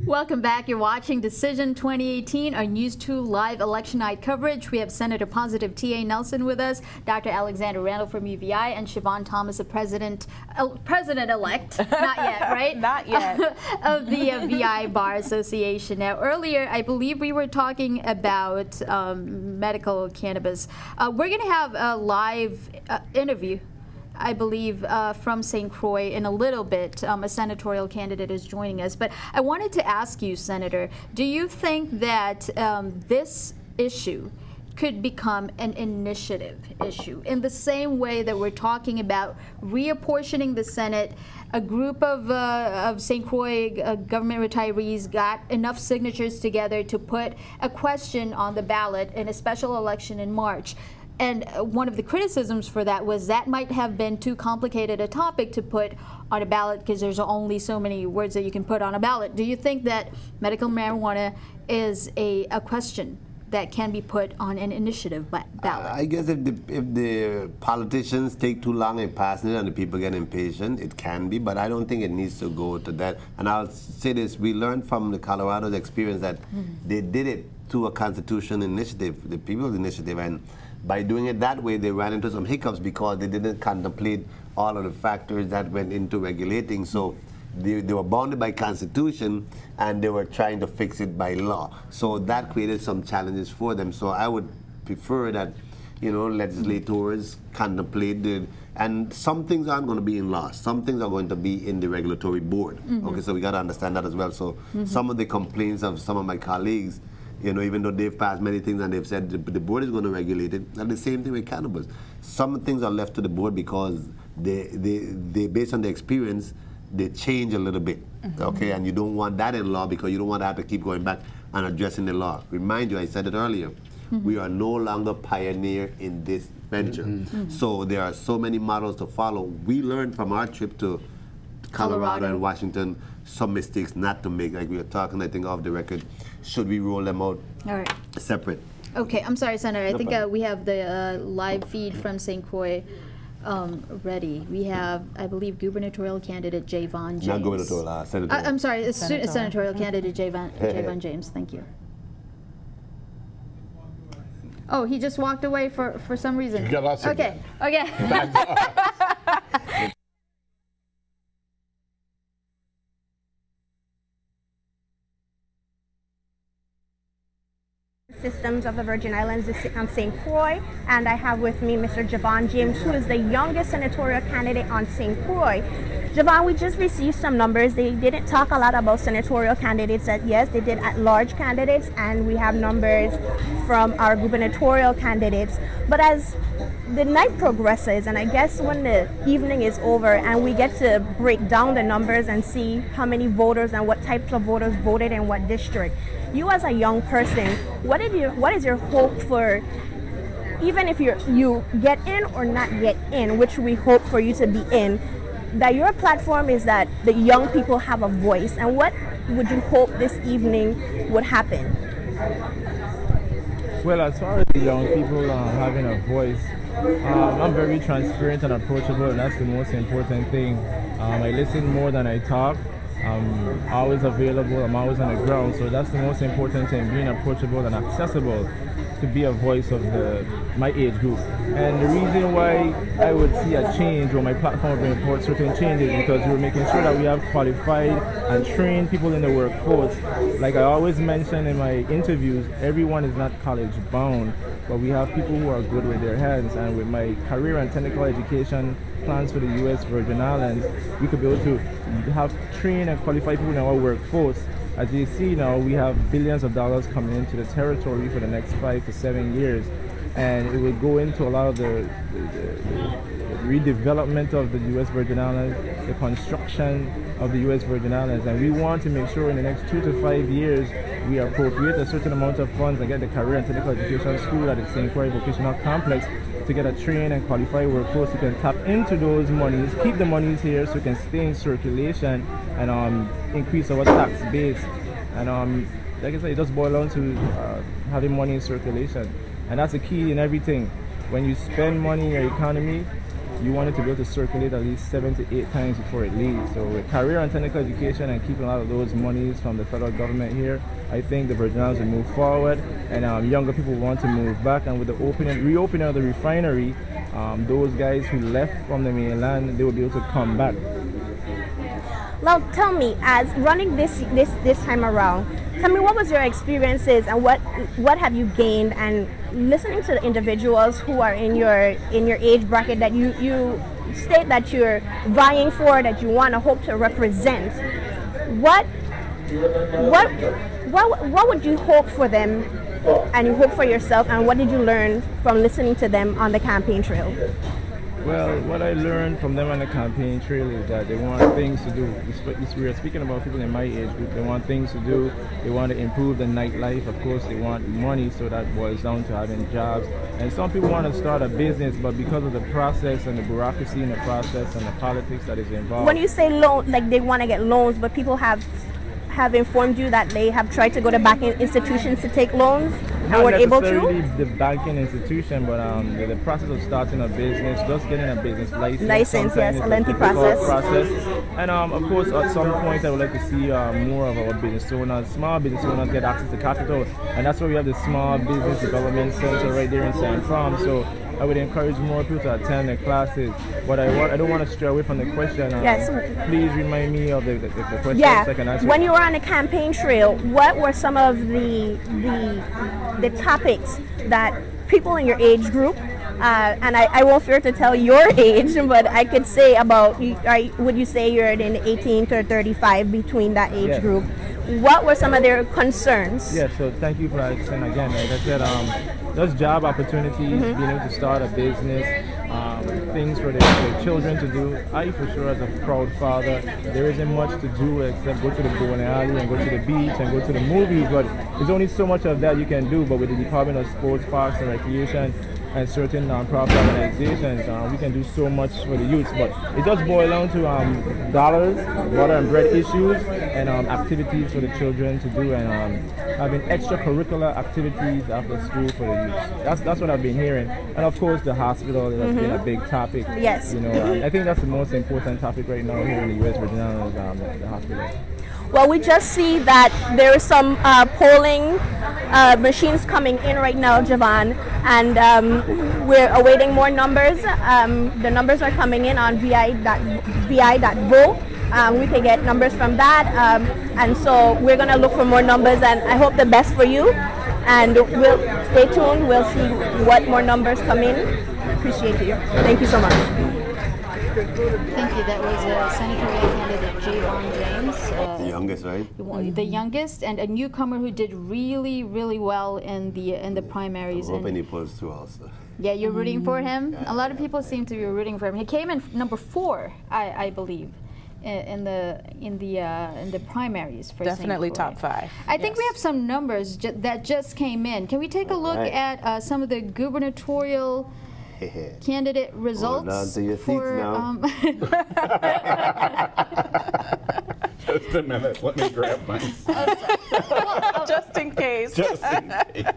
Welcome back. You're watching Decision 2018, our News 2 live election night coverage. We have Senator Positive T.A. Nelson with us, Dr. Alexander Randall from UVI, and Siobhan Thomas, the president-elect, not yet, right? Not yet. Of the VI Bar Association. Now, earlier, I believe we were talking about medical cannabis. We're going to have a live interview, I believe, from St. Croix in a little bit. A senatorial candidate is joining us. But I wanted to ask you, Senator, do you think that this issue could become an initiative issue in the same way that we're talking about reapportioning the Senate? A group of St. Croix government retirees got enough signatures together to put a question on the ballot in a special election in March. And one of the criticisms for that was that might have been too complicated a topic to put on a ballot because there's only so many words that you can put on a ballot. Do you think that medical marijuana is a question that can be put on an initiative ballot? I guess if the politicians take too long in passing it and the people get impatient, it can be, but I don't think it needs to go to that. And I'll say this, we learned from the Colorado's experience that they did it through a constitution initiative, the People's Initiative, and by doing it that way, they ran into some hiccups because they didn't contemplate all of the factors that went into regulating. So they were bounded by constitution and they were trying to fix it by law. So that created some challenges for them. So I would prefer that, you know, legislators contemplate it. And some things aren't going to be in law. Some things are going to be in the regulatory board. Okay, so we got to understand that as well. So some of the complaints of some of my colleagues, you know, even though they've passed many things and they've said the board is going to regulate it, and the same thing with cannabis. Some things are left to the board because they based on the experience, they change a little bit, okay? And you don't want that in law because you don't want to have to keep going back and addressing the law. Remind you, I said it earlier, we are no longer pioneer in this venture. So there are so many models to follow. We learned from our trip to Colorado and Washington some mistakes not to make, like we were talking, I think, off the record. Should we roll them out separate? Okay, I'm sorry, Senator. I think we have the live feed from St. Croix ready. We have, I believe, gubernatorial candidate Javon James. Not gubernatorial, senatorial. I'm sorry, senatorial candidate Javon James. Thank you. Oh, he just walked away for some reason. You got us okay. again. Okay. Systems of the Virgin Islands on St. Croix, and I have with me Mr. Javon James, who is the youngest senatorial candidate on St. Croix. Javon, we just received some numbers. They didn't talk a lot about senatorial candidates. Yes, they did at-large candidates, and we have numbers from our gubernatorial candidates. But as the night progresses, and I guess when the evening is over and we get to break down the numbers and see how many voters and what types of voters voted in what district, you as a young person, what is your hope for, even if you get in or not get in, which we hope for you to be in, that your platform is that the young people have a voice, and what would you hope this evening would happen? Well, as far as the young people having a voice, I'm very transparent and approachable, and that's the most important thing. I listen more than I talk. I'm always available, I'm always on the ground, so that's the most important thing, being approachable and accessible to be a voice of my age group. And the reason why I would see a change, or my platform would report certain changes, because we're making sure that we have qualified and trained people in the workforce. Like I always mention in my interviews, everyone is not college bound, but we have people who are good with their hands, and with my career and technical education plans for the U.S. Virgin Islands, we could be able to have trained and qualified people in our workforce. As you see now, we have billions of dollars coming into the territory for the next 5 to 7 years, and it will go into a lot of the redevelopment of the U.S. Virgin Islands, the construction of the U.S. Virgin Islands, and we want to make sure in the next 2 to 5 years we appropriate a certain amount of funds and get the Career and Technical Education School at the St. Croix Vocational Complex to get a trained and qualified workforce who can tap into those monies, keep the monies here so we can stay in circulation and increase our tax base. And like I said, it just boils down to having money in circulation. And that's the key in everything. When you spend money in your economy, you want it to be able to circulate at least 7 to 8 times before it leaves. So with career and technical education and keeping a lot of those monies from the federal government here, I think the Virgin Islands will move forward, and younger people want to move back. And with the reopening of the refinery, those guys who left from the mainland, they will be able to come back. Now, tell me, as running this time around, tell me what was your experiences and what have you gained, and listening to the individuals who are in your age bracket that you state that you're vying for, that you want to hope to represent. What would you hope for them, and you hope for yourself, and what did you learn from listening to them on the campaign trail? Well, what I learned from them on the campaign trail is that they want things to do. We are speaking about people in my age group. They want things to do. They want to improve the nightlife. Of course, they want money, so that boils down to having jobs. And some people want to start a business, but because of the process and the bureaucracy in the process and the politics that is involved. When you say loan, like they want to get loans, but people have informed you that they have tried to go to banking institutions to take loans and weren't able to? Not necessarily the banking institution, but the process of starting a business, just getting a business license. Yes, a lengthy process. And of course, at some point, I would like to see more of our business owners, small business owners, get access to capital, and that's why we have the Small Business Development Center right there in St. From. So I would encourage more people to attend the classes. But I don't want to stray away from the question. Yes. Please remind me of the question. Yeah. So I can answer. When you were on the campaign trail, what were some of the topics that people in your age group, and I won't fear to tell your age, but I could say about, would you say you're in 18 to 35, between that age group? What were some of their concerns? Yeah, so thank you for that. And again, like I said, there's job opportunities, being able to start a business, things for their children to do. I, for sure, as a proud father, there isn't much to do except go to the bowling alley and go to the beach and go to the movies, but there's only so much of that you can do. But with the Department of Sports, Parks and Recreation and certain non-profit organizations, we can do so much for the youth. But it does boil down to dollars, water and bread issues, and activities for the children to do, and having extracurricular activities after school for the youth. That's what I've been hearing. And of course, the hospital has been a big topic. Yes. You know, I think that's the most important topic right now here in the U.S. Virgin Islands, the hospital. Well, we just see that there is some polling machines coming in right now, Javon, and we're awaiting more numbers. The numbers are coming in on vi.vote. We can get numbers from that, and so we're going to look for more numbers, and I hope the best for you. And we'll stay tuned. We'll see what more numbers come in. Appreciate you. Thank you so much. Thank you. That was senatorial candidate Javon James. The youngest, right? The youngest, and a newcomer who did really, really well in the primaries. I'm hoping he pulls through also. Yeah, you're rooting for him. A lot of people seem to be rooting for him. He came in number 4, I believe, in the primaries for Definitely St. Croix. top 5. I think we have some numbers that just came in. Can we take a look at some of the gubernatorial candidate results? Hold on to your seats now. Just a minute, let me grab mine. Just in case. Just in case.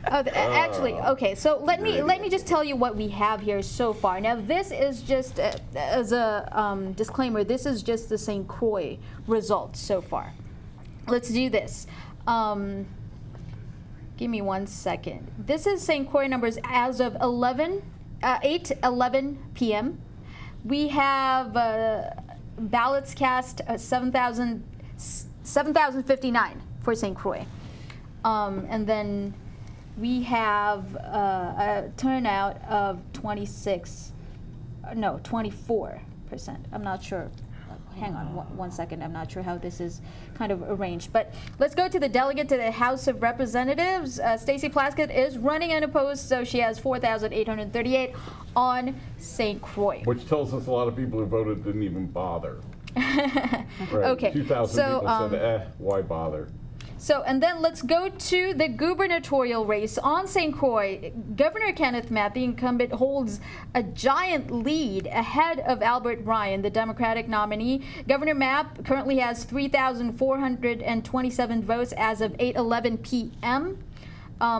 Actually, okay. So let me just tell you what we have here so far. Now, this is just as a disclaimer. This is just the St. Croix results so far. Let's do this. Give me 1 second. This is St. Croix numbers as of 8:11 p.m. We have ballots cast 7,059 for St. Croix, and then we have a turnout of 24%. I'm not sure. Hang on 1 second. I'm not sure how this is kind of arranged. But let's go to the delegate to the House of Representatives. Stacey Plaskett is running unopposed, so she has 4,838 on St. Croix. Which tells us a lot of people who voted didn't even bother. Right. Okay. 2,000 people said, why bother? So, and then let's go to the gubernatorial race on St. Croix. Governor Kenneth Mapp, the incumbent, holds a giant lead ahead of Albert Ryan, the Democratic nominee. Governor Mapp currently has 3,427 votes as of 8:11 p.m.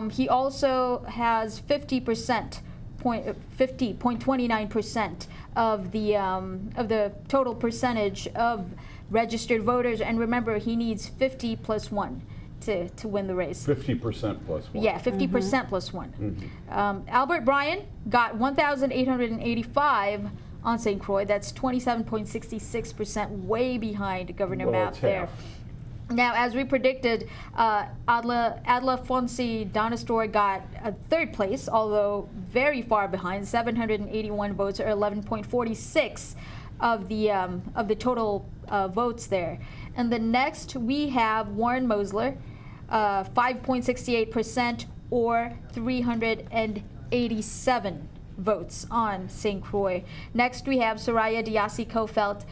He also has 50% 50.29% of the total percentage of registered voters. And remember, he needs 50 plus 1 to win the race. 50% plus one. Yeah, 50% plus 1. Albert Bryan got 1,885 on St. Croix. That's 27.66%, way behind Governor Well, Mapp it's there. half. Now, as we predicted, Adla Fonsi Donistor got third place, although very far behind, 781 votes, or 11.46 of the total votes there. And the next we have Warren Mosler, 5.68%, or 387 votes on St. Croix. Next we have Soraya Diassi Kofelt,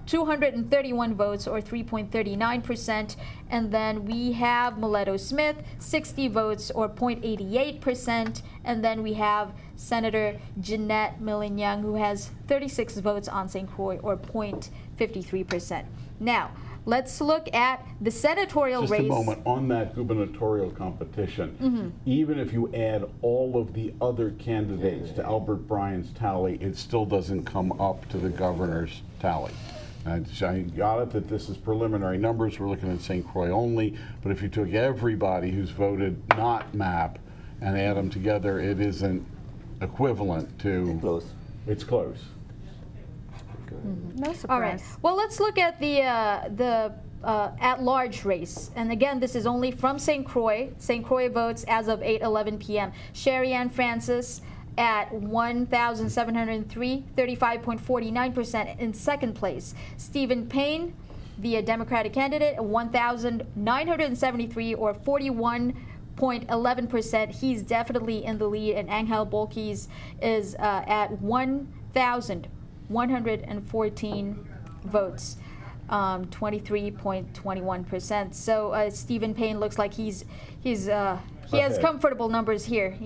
231 votes, or 3.39%. And then we have Mileto Smith, 60 votes, or 0.88%. And then we have Senator Jeanette Millen-Young, who has 36 votes on St. Croix, or 0.53%. Now, let's look at the senatorial Just race. a moment, on that gubernatorial competition, even if you add all of the other candidates to Albert Bryan's tally, it still doesn't come up to the governor's tally. I got it that this is preliminary numbers, we're looking at St. Croix only, but if you took everybody who's voted not MAP and add them together, it isn't equivalent to. Close. It's close. No surprise. All right. Well, let's look at the at-large race. And again, this is only from St. Croix. St. Croix votes as of 8:11 p.m. Sherry Ann Francis at 1,703, 35.49% in second place. Stephen Payne, the Democratic candidate, 1,973, or 41.11%. He's definitely in the lead. And Angel Bolkis is at 1,114 votes, 23.21%. So Stephen Payne looks like he has Ahead. comfortable numbers here,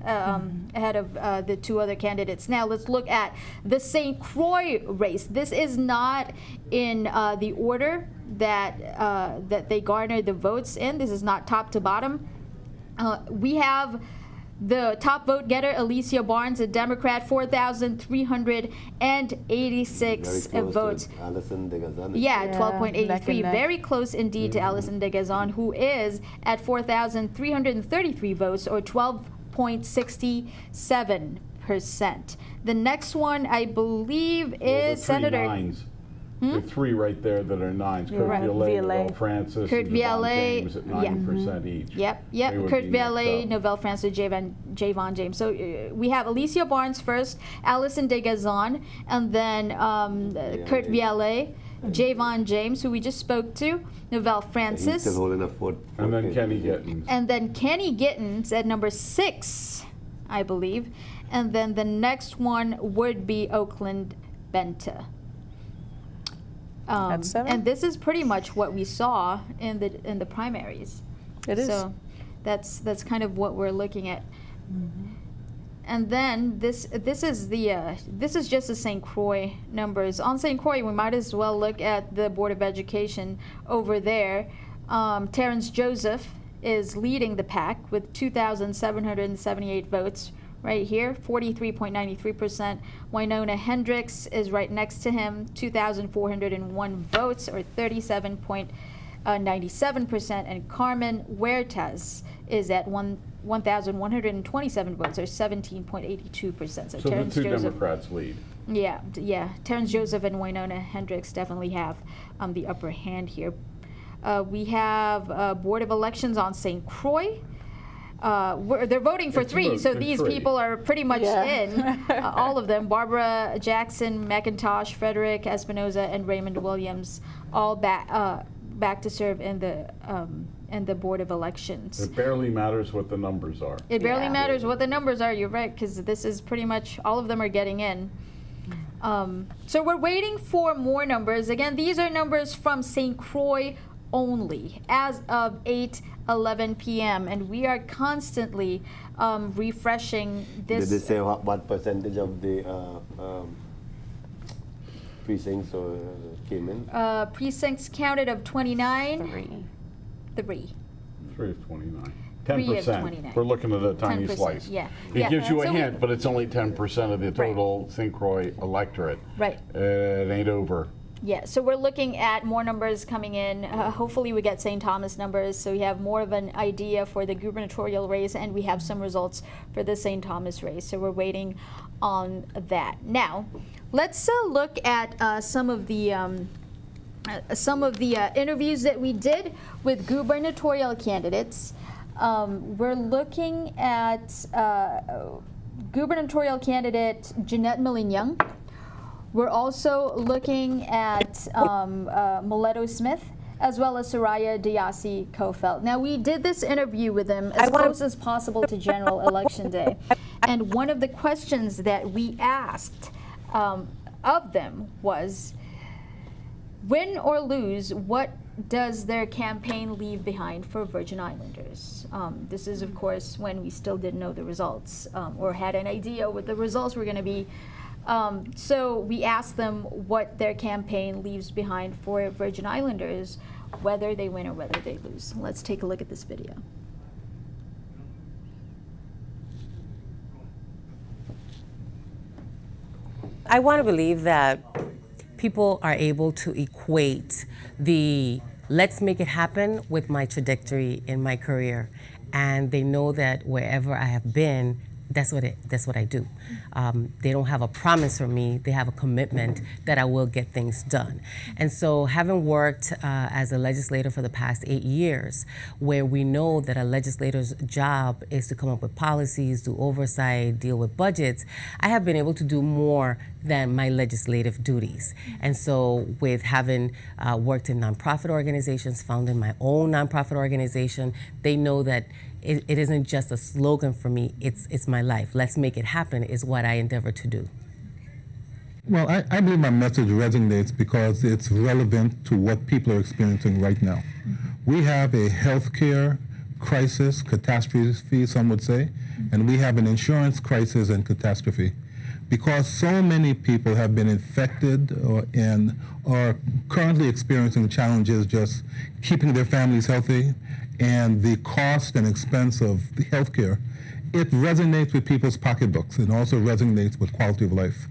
ahead of the two other candidates. Now let's look at the St. Croix race. This is not in the order that they garnered the votes in. This is not top to bottom. We have the top vote getter, Alicia Barnes, a Democrat, 4,386 votes. Alison Degazan. Yeah, Yeah, 12.83. neck and neck. Very close indeed to Alison de Gazan, who is at 4,333 votes, or 12.67%. The next one, I believe, is Senator. Nines. The three right there that are nines, Kurt Right. Violet, Violet. Novell Francis, Kurt and Devon Violet, James at yeah. 9% each. Yep. They would Kurt be next Violet, up. Novell Francis, Javon James. So we have Alicia Barnes first, Alison de Gazan, and then Kurt Violet, Javon James, who we just spoke to, Novell He's Francis, still holding a fourth. And then Kenny Gittins. and then Kenny Gittins at number 6, I believe. And then the next one would be Oakland Benta. At 7? And this is pretty much what we saw in the primaries. It is. So that's kind of what we're looking at. And then this is just the St. Croix numbers. On St. Croix, we might as well look at the Board of Education over there. Terrence Joseph is leading the pack with 2,778 votes. Right here, 43.93%. Winona Hendricks is right next to him, 2,401 votes, or 37.97%. And Carmen Huertas is at 1,127 votes, or 17.82%. So the Terrence two Joseph, Democrats lead. yeah. Terrence Joseph and Winona Hendricks definitely have the upper hand here. We have Board of Elections on St. Croix. They're voting for It's 3, vote so for these 3. people are pretty much Yeah. in. All of them: Barbara Jackson, McIntosh, Frederick Espinoza, and Raymond Williams, all back to serve in the Board of Elections. It barely matters what the numbers are. It barely Yeah. matters what the numbers are. You're right, because this is pretty much all of them are getting in. So we're waiting for more numbers. Again, these are numbers from St. Croix only as of 8:11 p.m. and we are constantly refreshing Did they this. say what percentage of the precincts came in? Precincts counted of 29. 3. 3. 3 of 29. 3 of 10%. 29. We're looking at a tiny 10%, slice. yeah. It Yeah. gives you a So we- hint, but it's only 10% of the total St. Croix electorate. Right. It ain't over. Yeah, so we're looking at more numbers coming in. Hopefully we get St. Thomas numbers, so we have more of an idea for the gubernatorial race, and we have some results for the St. Thomas race. So we're waiting on that. Now, let's look at some of the interviews that we did with gubernatorial candidates. We're looking at gubernatorial candidate Jeanette Millen-Young. We're also looking at Mileto Smith, as well as Soraya Diassi-Kofelt. Now, we did this interview with them as close as possible to general election day. And one of the questions that we asked of them was, win or lose, what does their campaign leave behind for Virgin Islanders? This is, of course, when we still didn't know the results or had an idea what the results were going to be. So we asked them what their campaign leaves behind for Virgin Islanders, whether they win or whether they lose. Let's take a look at this video. I want to believe that people are able to equate the let's make it happen with my trajectory in my career. And they know that wherever I have been, that's what I do. They don't have a promise from me, they have a commitment that I will get things done. And so having worked as a legislator for the past 8 years, where we know that a legislator's job is to come up with policies, do oversight, deal with budgets, I have been able to do more than my legislative duties. And so with having worked in nonprofit organizations, founded my own nonprofit organization, they know that it isn't just a slogan for me, it's my life. Let's make it happen is what I endeavor to do. Well, I believe my message resonates because it's relevant to what people are experiencing right now. We have a healthcare crisis, catastrophe, some would say, and we have an insurance crisis and catastrophe. Because so many people have been infected and are currently experiencing challenges just keeping their families healthy, and the cost and expense of the healthcare, it resonates with people's pocketbooks and also resonates with quality of life.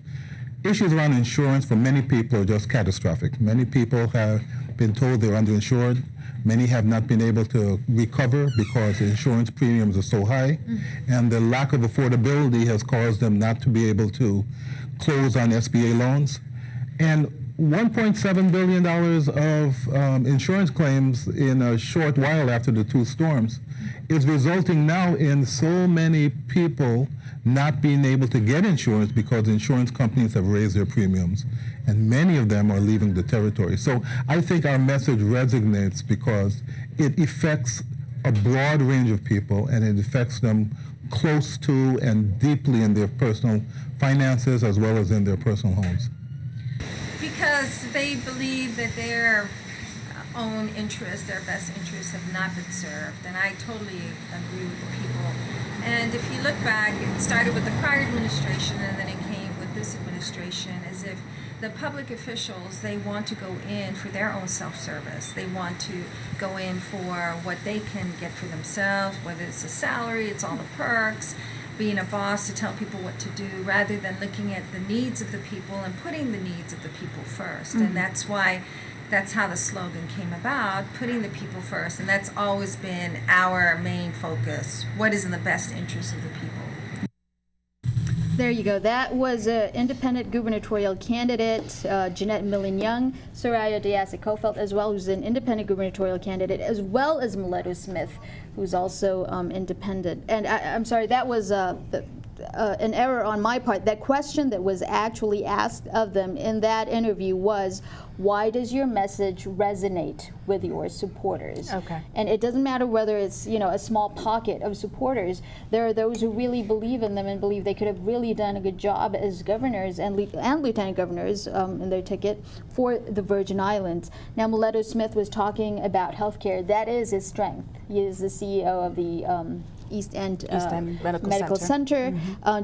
Issues around insurance for many people are just catastrophic. Many people have been told they're underinsured. Many have not been able to recover because insurance premiums are so high, and the lack of affordability has caused them not to be able to close on SBA loans. And $1.7 billion of insurance claims in a short while after the two storms is resulting now in so many people not being able to get insurance because insurance companies have raised their premiums, and many of them are leaving the territory. So I think our message resonates because it affects a broad range of people, and it affects them close to and deeply in their personal finances as well as in their personal homes. Because they believe that their own interests, their best interests have not been served. And I totally agree with the people. And if you look back, it started with the prior administration and then it came with this administration, as if the public officials, they want to go in for their own self-service. They want to go in for what they can get for themselves, whether it's a salary, it's all the perks, being a boss to tell people what to do, rather than looking at the needs of the people and putting the needs of the people first. And that's how the slogan came about, putting the people first. And that's always been our main focus. What is in the best interest of the people? There you go. That was an independent gubernatorial candidate, Jeanette Millen-Young, Soraya Diassi-Kofelt as well, who's an independent gubernatorial candidate, as well as Mileto Smith, who's also independent. And I'm sorry, that was an error on my part. That question that was actually asked of them in that interview was, why does your message resonate with your supporters? Okay. And it doesn't matter whether it's, a small pocket of supporters. There are those who really believe in them and believe they could have really done a good job as governors and lieutenant governors in their ticket for the Virgin Islands. Now, Mileto Smith was talking about healthcare. That is his strength. He is the CEO of the East End, End Medical Center.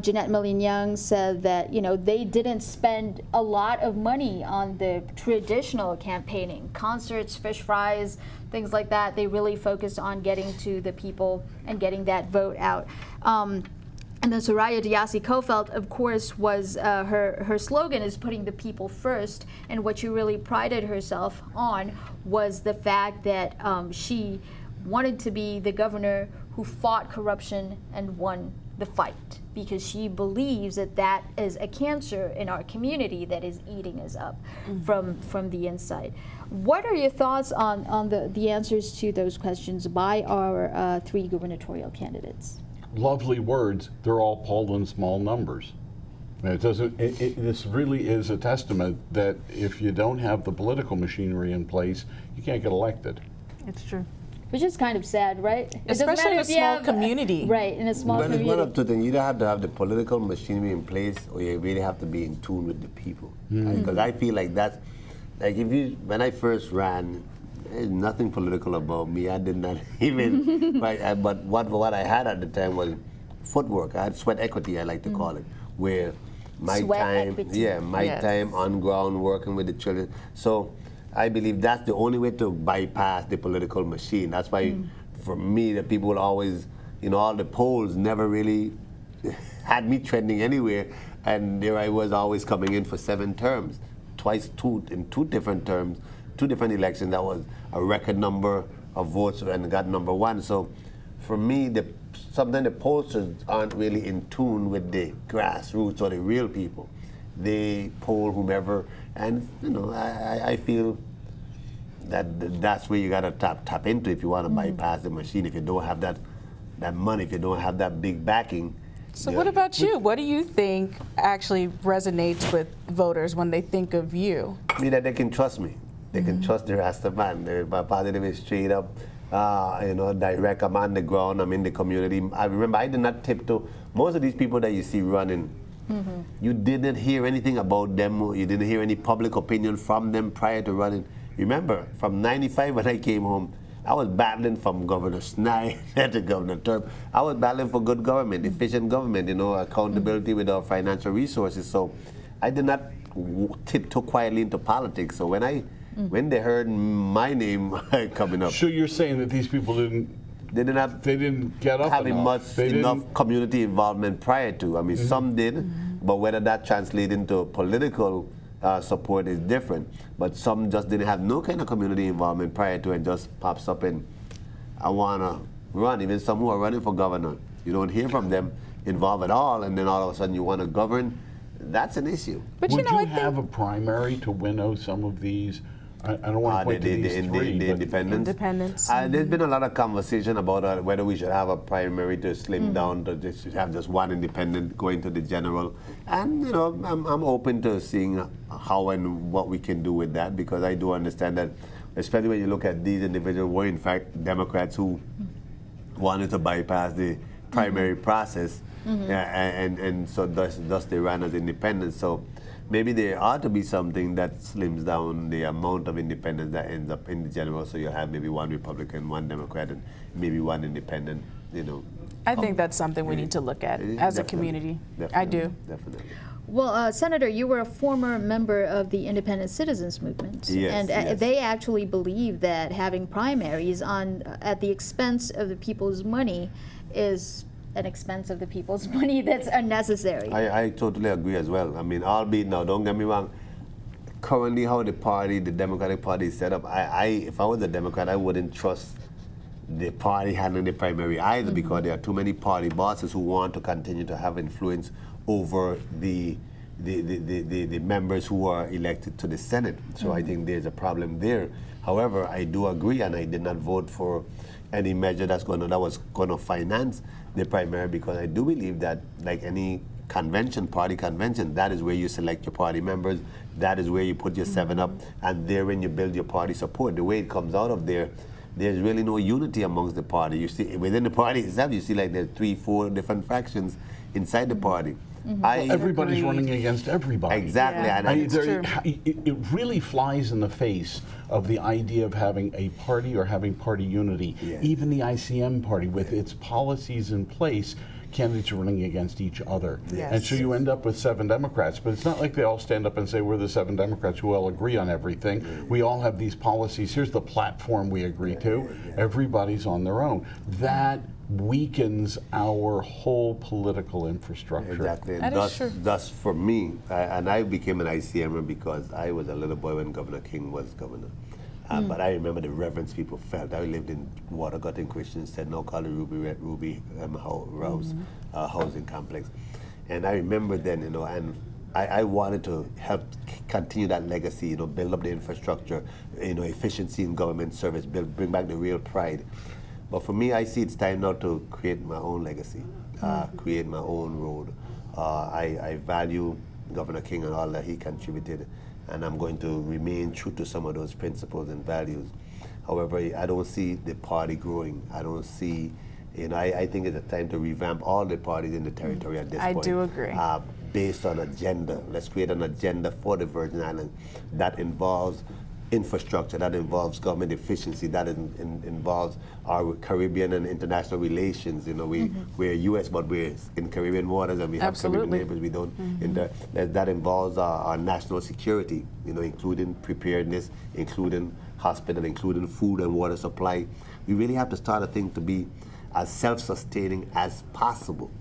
Jeanette Millian-Young said that, you know, they didn't spend a lot of money on the traditional campaigning, concerts, fish fries, things like that. They really focused on getting to the people and getting that vote out. And then Soraya Diasi-Kofeld, of course, was her slogan is putting the people first. And what she really prided herself on was the fact that she wanted to be the governor who fought corruption and won the fight, because she believes that that is a cancer in our community that is eating us up from the inside. What are your thoughts on the answers to those questions by our 3 gubernatorial candidates? Lovely words, they're all polled in small numbers. And it doesn't, this really is a testament that if you don't have the political machinery in place, you can't get elected. It's true. Which is kind of sad, right? It doesn't Especially matter in a if you small have, community. Right, in a small But it's community. one of two things. You either have to have the political machinery in place, or you really have to be in tune with the people. Because I feel like that's, like when I first ran, there's nothing political about me. I did not even, but what I had at the time was footwork. I had sweat equity, I like to call it, where my Sweat time, equity. my time on ground working with the children. So I believe that's the only way to bypass the political machine. That's why, for me, the people will always, you know, all the polls never really had me trending anywhere, and there I was always coming in for 7 terms, in two different terms, 2 different elections. That was a record number of votes and got number 1. So for me, sometimes the pollsters aren't really in tune with the grassroots or the real people. They poll whomever, and you know, I feel that's where you gotta tap into if you want to bypass the machine. If you don't have that money, if you don't have that big backing. So what about you? What do you think actually resonates with voters when they think of you? I mean, that they can trust me. They can trust the Rasta man. My positive is straight up, you know, direct. I'm on the ground. I'm in the community. I remember I did not tiptoe. Most of these people that you see running, you didn't hear anything about them. You didn't hear any public opinion from them prior to running. Remember, from '95 when I came home, I was battling from Governor Snyder to Governor Terp. I was battling for good government, efficient government, you know, accountability with our financial resources. So I did not tiptoe quietly into politics. So when they heard my name coming up, So you're saying that these people didn't get up having enough. enough community involvement prior to. I mean, some did, but whether that translated into political support is different. But some just didn't have no kind of community involvement prior to, and just pops up and I want to run. Even some who are running for governor, you don't hear from them involved at all, and then all of a sudden you want to govern. That's an issue. But Would you know, you I have think a primary to winnow some of these? I don't want to point to these 3, the but independents. independence. There's been a lot of conversation about whether we should have a primary to slim down, to just have just one independent going to the general. And you know, I'm open to seeing how and what we can do with that, because I do understand that, especially when you look at these individuals were in fact Democrats who wanted to bypass the primary process, and so thus they ran as independents. So maybe there ought to be something that slims down the amount of independents that ends up in the general, so you have maybe 1 Republican, 1 Democrat, and maybe 1 independent, you know. I think that's something we need to look at as a community. I do. Definitely. Well, Senator, you were a former member of the Independent Citizens Movement, Yes, and yes. they actually believe that having primaries at the expense of the people's money is an expense of the people's money that's unnecessary. I totally agree as well. I mean, albeit now, don't get me wrong, currently how the Democratic Party is set up, if I was a Democrat, I wouldn't trust the party handling the primary either, because there are too many party bosses who want to continue to have influence over the members who are elected to the Senate. So I think there's a problem there. However, I do agree, and I did not vote for any measure that was going to finance the primary, because I do believe that, like any party convention, that is where you select your party members, that is where you put your 7 up, and therein you build your party support. The way it comes out of there, there's really no unity amongst the party. You see, within the party itself, you see like there's 3, 4 different factions inside the party. Everybody's running against everybody. Exactly. Yeah. And I- It really flies in the face of the idea of having a party or having party unity. Yes. Even the ICM party, with its policies in place, candidates are running against each other. Yes. And so you end up with 7 Democrats, but it's not like they all stand up and say, we're the 7 Democrats who all agree on everything. We all have these policies. Here's the platform we agree to. Everybody's on their own. That weakens our whole political infrastructure. Exactly. And That is true. thus for me, I became an ICMer because I was a little boy when Governor King was governor. But I remember the reverence people felt. I lived in Watergut in Christiansted, now called the Ruby Rouse housing complex. And I remember then, and I wanted to help continue that legacy, build up the infrastructure, efficiency in government service, bring back the real pride. But for me, I see it's time now to create my own legacy, create my own road. I value Governor King and all that he contributed, and I'm going to remain true to some of those principles and values. However, I don't see the party growing. I don't see, I think it's a time to revamp all the parties in the territory at this I point. do agree. Based on agenda. Let's create an agenda for the Virgin Islands that involves infrastructure, that involves government efficiency, that involves our Caribbean and international relations. We're U.S., but we're in Caribbean waters, and we have Caribbean Absolutely. neighbors. We don't. That involves our national security, including preparedness, including hospital, including food and water supply. We really have to start a thing to be as self-sustaining as possible.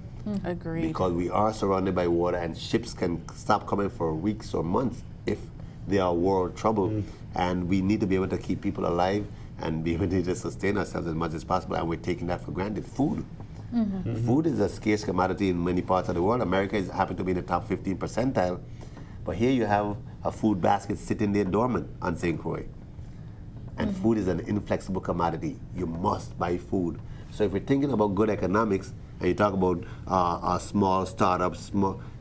Agreed. Because we are surrounded by water, and ships can stop coming for weeks or months if they are world trouble. And we need to be able to keep people alive and be able to sustain ourselves as much as possible, and we're taking that for granted. Food. Food is a scarce commodity in many parts of the world. America happens to be in the top 15 percentile, but here you have a food basket sitting there dormant on St. Croix. And food is an inflexible commodity. You must buy food. So if we're thinking about good economics, and you talk about small startups,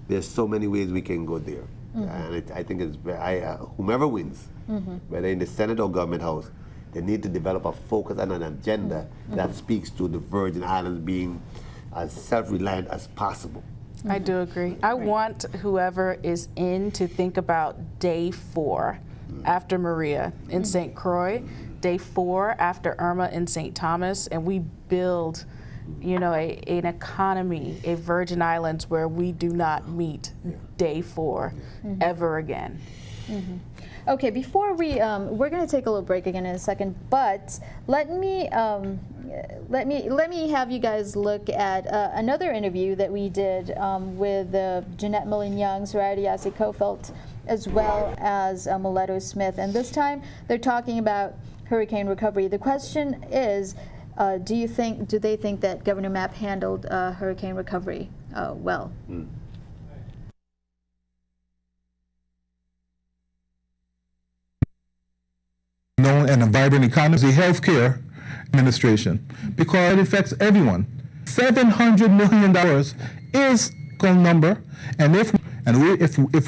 there's so many ways we can go there. And I think it's whomever wins, whether in the Senate or government house, they need to develop a focus and an agenda that speaks to the Virgin Islands being as self-reliant as possible. I do agree. I want whoever is in to think about day 4 after Maria in St. Croix, day 4 after Irma in St. Thomas, and we build an economy, a Virgin Islands where we do not meet day 4 ever again. Okay, before we're going to take a little break again in a second, but let me have you guys look at another interview that we did with Jeanette Millen-Young, Soraya Kofelt, as well as Mileto Smith, and this time they're talking about hurricane recovery. The question is, do they think that Governor Mapp handled hurricane recovery well? Known and a vibrant economy, the healthcare administration, because it affects everyone. $700 million is a number, and if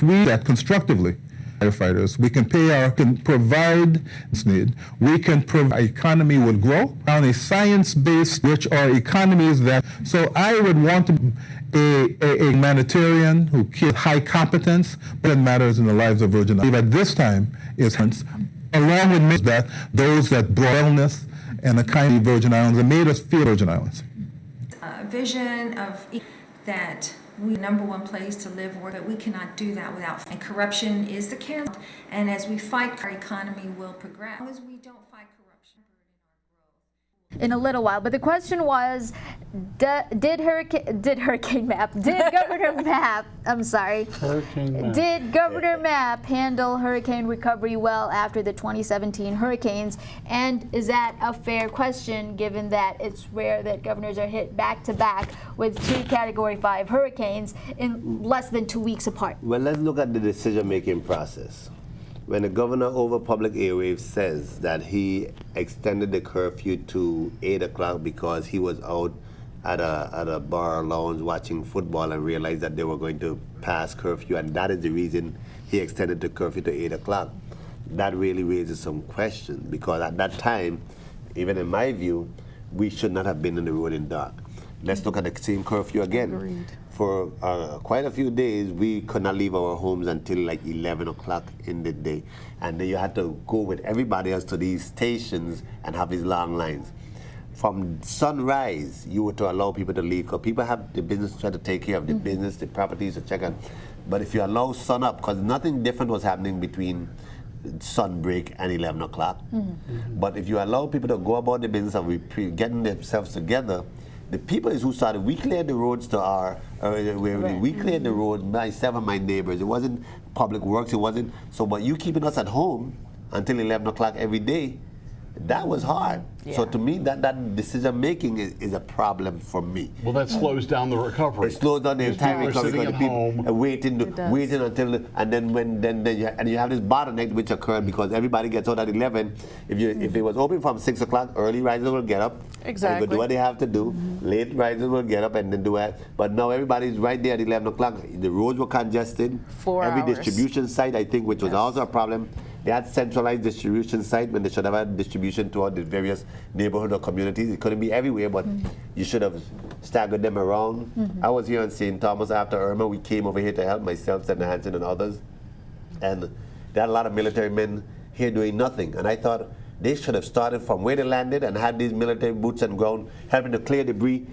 we that constructively, firefighters, we can provide need. We can provide economy will grow on a science-based, which are economies that. So I would want a humanitarian who keeps high competence, but it matters in the lives of Virgin Islands. At this time is along with that those that brought illness and the kind of Virgin Islands that made us feel Virgin Islands. Vision of that we #1 place to live, work, but we cannot do that without. And corruption is the killer. And as we fight, our economy will progress. As we don't fight corruption In a little while, but the question was, did Governor Mapp, I'm sorry, did Governor Mapp handle hurricane recovery well after the 2017 hurricanes? And is that a fair question, given that it's rare that governors are hit back to back with 2 Category 5 hurricanes in less than 2 weeks apart? Well, let's look at the decision-making process. When the governor over public airwaves says that he extended the curfew to 8 o'clock because he was out at a bar or lounge watching football and realized that they were going to pass curfew, and that is the reason he extended the curfew to 8 o'clock, that really raises some questions, because at that time, even in my view, we should not have been on the road in dark. let's look at the same curfew again. Agreed. For quite a few days, we could not leave our homes until like 11 o'clock in the day. And then you had to go with everybody else to these stations and have these long lines. From sunrise, you were to allow people to leave, because people have the business to try to take care of the business, the properties to check on. But if you allow sun up, because nothing different was happening between sunbreak and 11 o'clock. But if you allow people to go about the business of getting themselves together, the people is who started. We cleared the roads to our, we cleared the roads, myself and my neighbors. It wasn't public works, it wasn't. So, but you keeping us at home until 11 o'clock every day, that was hard. So to me, that decision making is a problem for me. Well, that slows down the recovery. It slows down the entire People are recovery sitting because at the people home. are waiting until, and then you have this bottleneck which occurred because everybody gets out at 11. If it was open from 6 o'clock, early risers will get up. Exactly. And do what they have to do. Late risers will get up and then do it. But now everybody's right there at 11 o'clock. The roads were congested. 4 Every hours. distribution site, I think, which was also a problem. They had centralized distribution site when they should have had distribution throughout the various neighborhood or communities. It couldn't be everywhere, but you should have staggered them around. I was here in St. Thomas after Irma. We came over here to help, myself, Senator Hansen, and others. And there had a lot of military men here doing nothing. And I thought they should have started from where they landed and had these military boots on ground helping to clear debris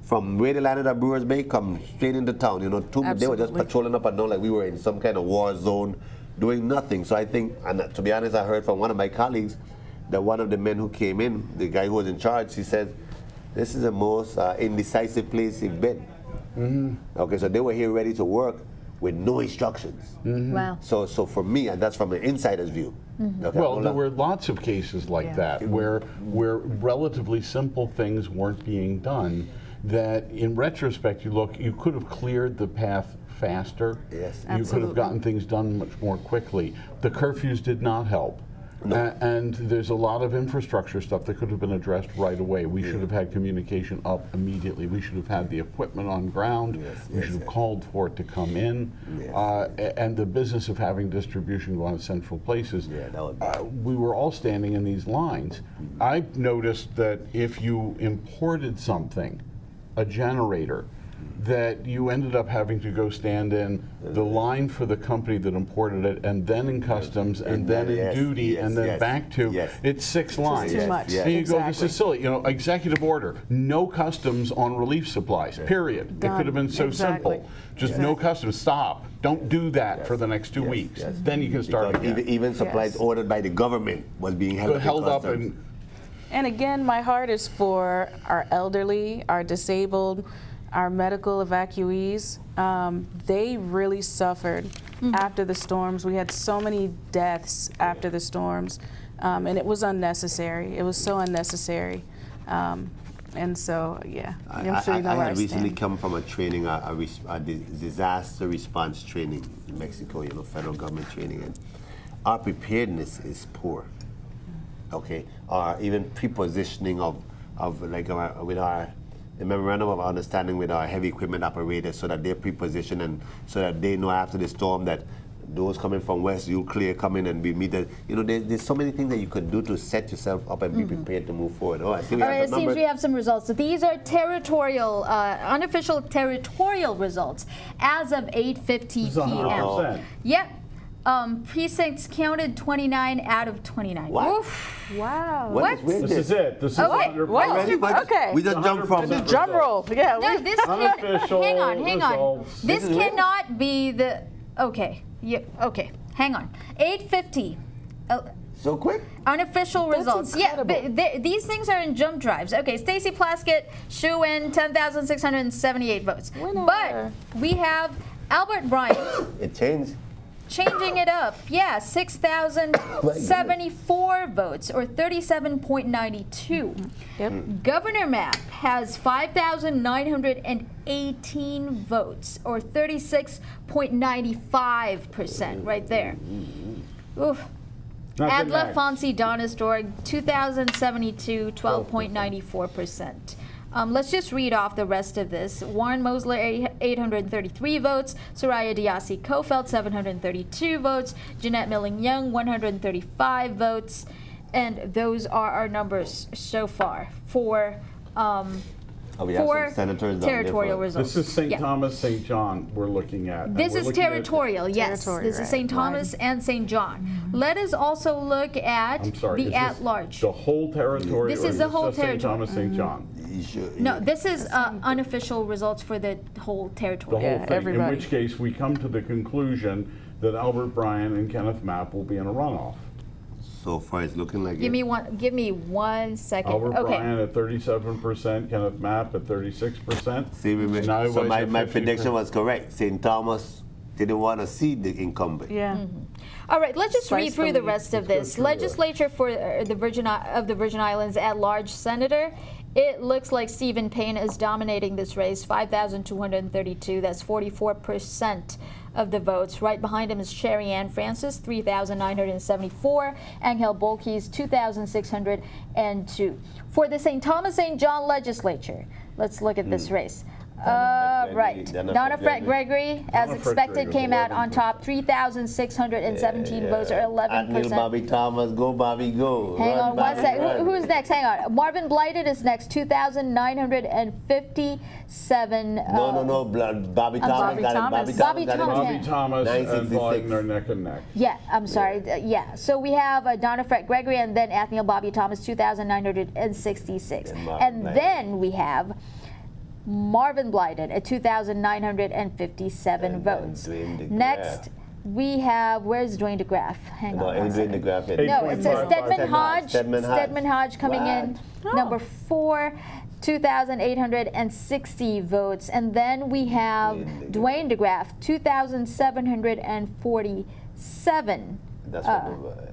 from where they landed at Brewers Bay, come straight into town. You know, they were just patrolling up and down like we were in some kind of war zone, doing nothing. So I think, and to be honest, I heard from one of my colleagues that one of the men who came in, the guy who was in charge, he said, this is the most indecisive place you've been. Okay, so they were here ready to work with no instructions. Wow. So for me, and that's from an insider's view. Okay, Well, there were lots of cases like that where relatively simple things weren't being done, that in retrospect you could have cleared the path faster. Yes. You could have gotten things done much more quickly. The curfews did not help. No. And there's a lot of infrastructure stuff that could have been addressed right away. We should have had communication up immediately. We should have had the equipment on ground. We should have called for it to come in. And the business of having distribution go on central places, that would we were all standing in these lines. I noticed that if you imported something, a generator, that you ended up having to go stand in the line for the company that imported it, and then in customs, and then in duty, and then back to, it's 6 lines. too much. Yes. And you go, this Exactly. is silly. You know, executive order, no customs on relief supplies, period. It Done. could have been so Exactly. simple. Just no customs, stop. Don't do that for the next 2 weeks. Then you can start Because again. even supplies ordered by the government was being held up in customs. And again, my heart is for our elderly, our disabled, our medical evacuees. They really suffered after the storms. We had so many deaths after the storms, and it was unnecessary. It was so unnecessary. And so, yeah, I'm sure you know I where I had recently stand. come from a training, a disaster response training in Mexico, you know, federal government training, and our preparedness is poor. Okay, or even pre-positioning of like with our the memorandum of understanding with our heavy equipment operators, so that they're pre-positioned and so that they know after the storm that those coming from west, you'll clear coming and be meted. You know, there's so many things that you could do to set yourself up and be prepared to move forward. Oh, I think we All right, have it the seems numbers. we have some results. So these are territorial, unofficial territorial results as of 8:50 This is 100%. p.m. Yep. Precincts counted 29 out of 29. What? Oof. Wow. What? Where's This is it. This is Oh, wait, 100%. what? Ready? But Okay. We just jumped from 100%. Drum roll. Yeah. No, we- this can't. Unofficial Hang on. results. This This is it? cannot be the. Okay. Yeah. Okay. Hang on. 8:50. so quick. Unofficial results. Yeah, but these things are in jump drives. Okay, Stacey Plaskett, shoe-in, 10,678 votes. Winner. But we have Albert Bryan It changed. changing it up. Yeah, 6,074 votes, or 37.92. Yep. Governor Mapp has 5,918 votes, or 36.95%, right there. Oof. Not good Adla match. Fonsi Donistorg, 2,072, 12.94%. Let's just read off the rest of this. Warren Mosler, 833 votes. Soraya Diasi Kofeld, 732 votes. Jeanette Milling-Young, 135 votes. And those are our numbers so far for Oh, we have for some senators down there territorial for- results. This is St. Yeah. Thomas, St. John we're looking at. and This we're is looking at- territorial, yes. Territory, This is right. St. Thomas and St. John. Let us also look at I'm sorry. the is this at-large. The whole territory? This or is the whole just St. territory. Thomas, St. John? You should- No, this is unofficial results for the whole The territory. whole Yeah, thing. everybody. In which case, we come to the conclusion that Albert Bryan and Kenneth Mapp will be in a runoff. So far, it's looking like Give it. me 1 second. Albert Okay. Bryan at 37%, Kenneth Mapp at 36%. See, Now so everybody's my, at my 50%. prediction was correct. St. Thomas didn't want to see the incumbent. Yeah. All right, let's just read Slice through the the rest of Let's go this. through it. Legislature for the Virgin Islands at-large senator. It looks like Stephen Payne is dominating this race, 5,232. That's 44% of the votes. Right behind him is Sherry Ann Francis, 3,974. Angel Bolkes, 2,602. For the St. Thomas St. John legislature, let's look at this race. Right. Donna Fred Gregory, as Donna Fred expected, Gregory, came out on top, 3,617 votes, or Admiral 11%. Bobby Thomas, go Bobby, go. Hang Run, on one Bobby, sec. run. Who's next? Hang on. Marvin Blighted is next, 2,957. No. Bobby Thomas Bobby got it. Thomas. Bobby got it. Thomas. Bobby Thomas and 966. Biden are neck and neck. Yeah, I'm sorry. Yeah. So we have Donna Fred Gregory and then Athniel Bobby Thomas, 2,966. And Marvin And Blighted. then we have Marvin Blighted at 2,957 And then votes. Dwayne DeGraff. Next, we have, where's Dwayne DeGraff? Hang No, on. one Adrian second. DeGraff. No, it says 8.55. Stedman Hodge. Stedman Hodge. Stedman Hodge coming in. What? Number 4, 2,860 votes. And then we have Dwayne DeGraff, 2,747. That's what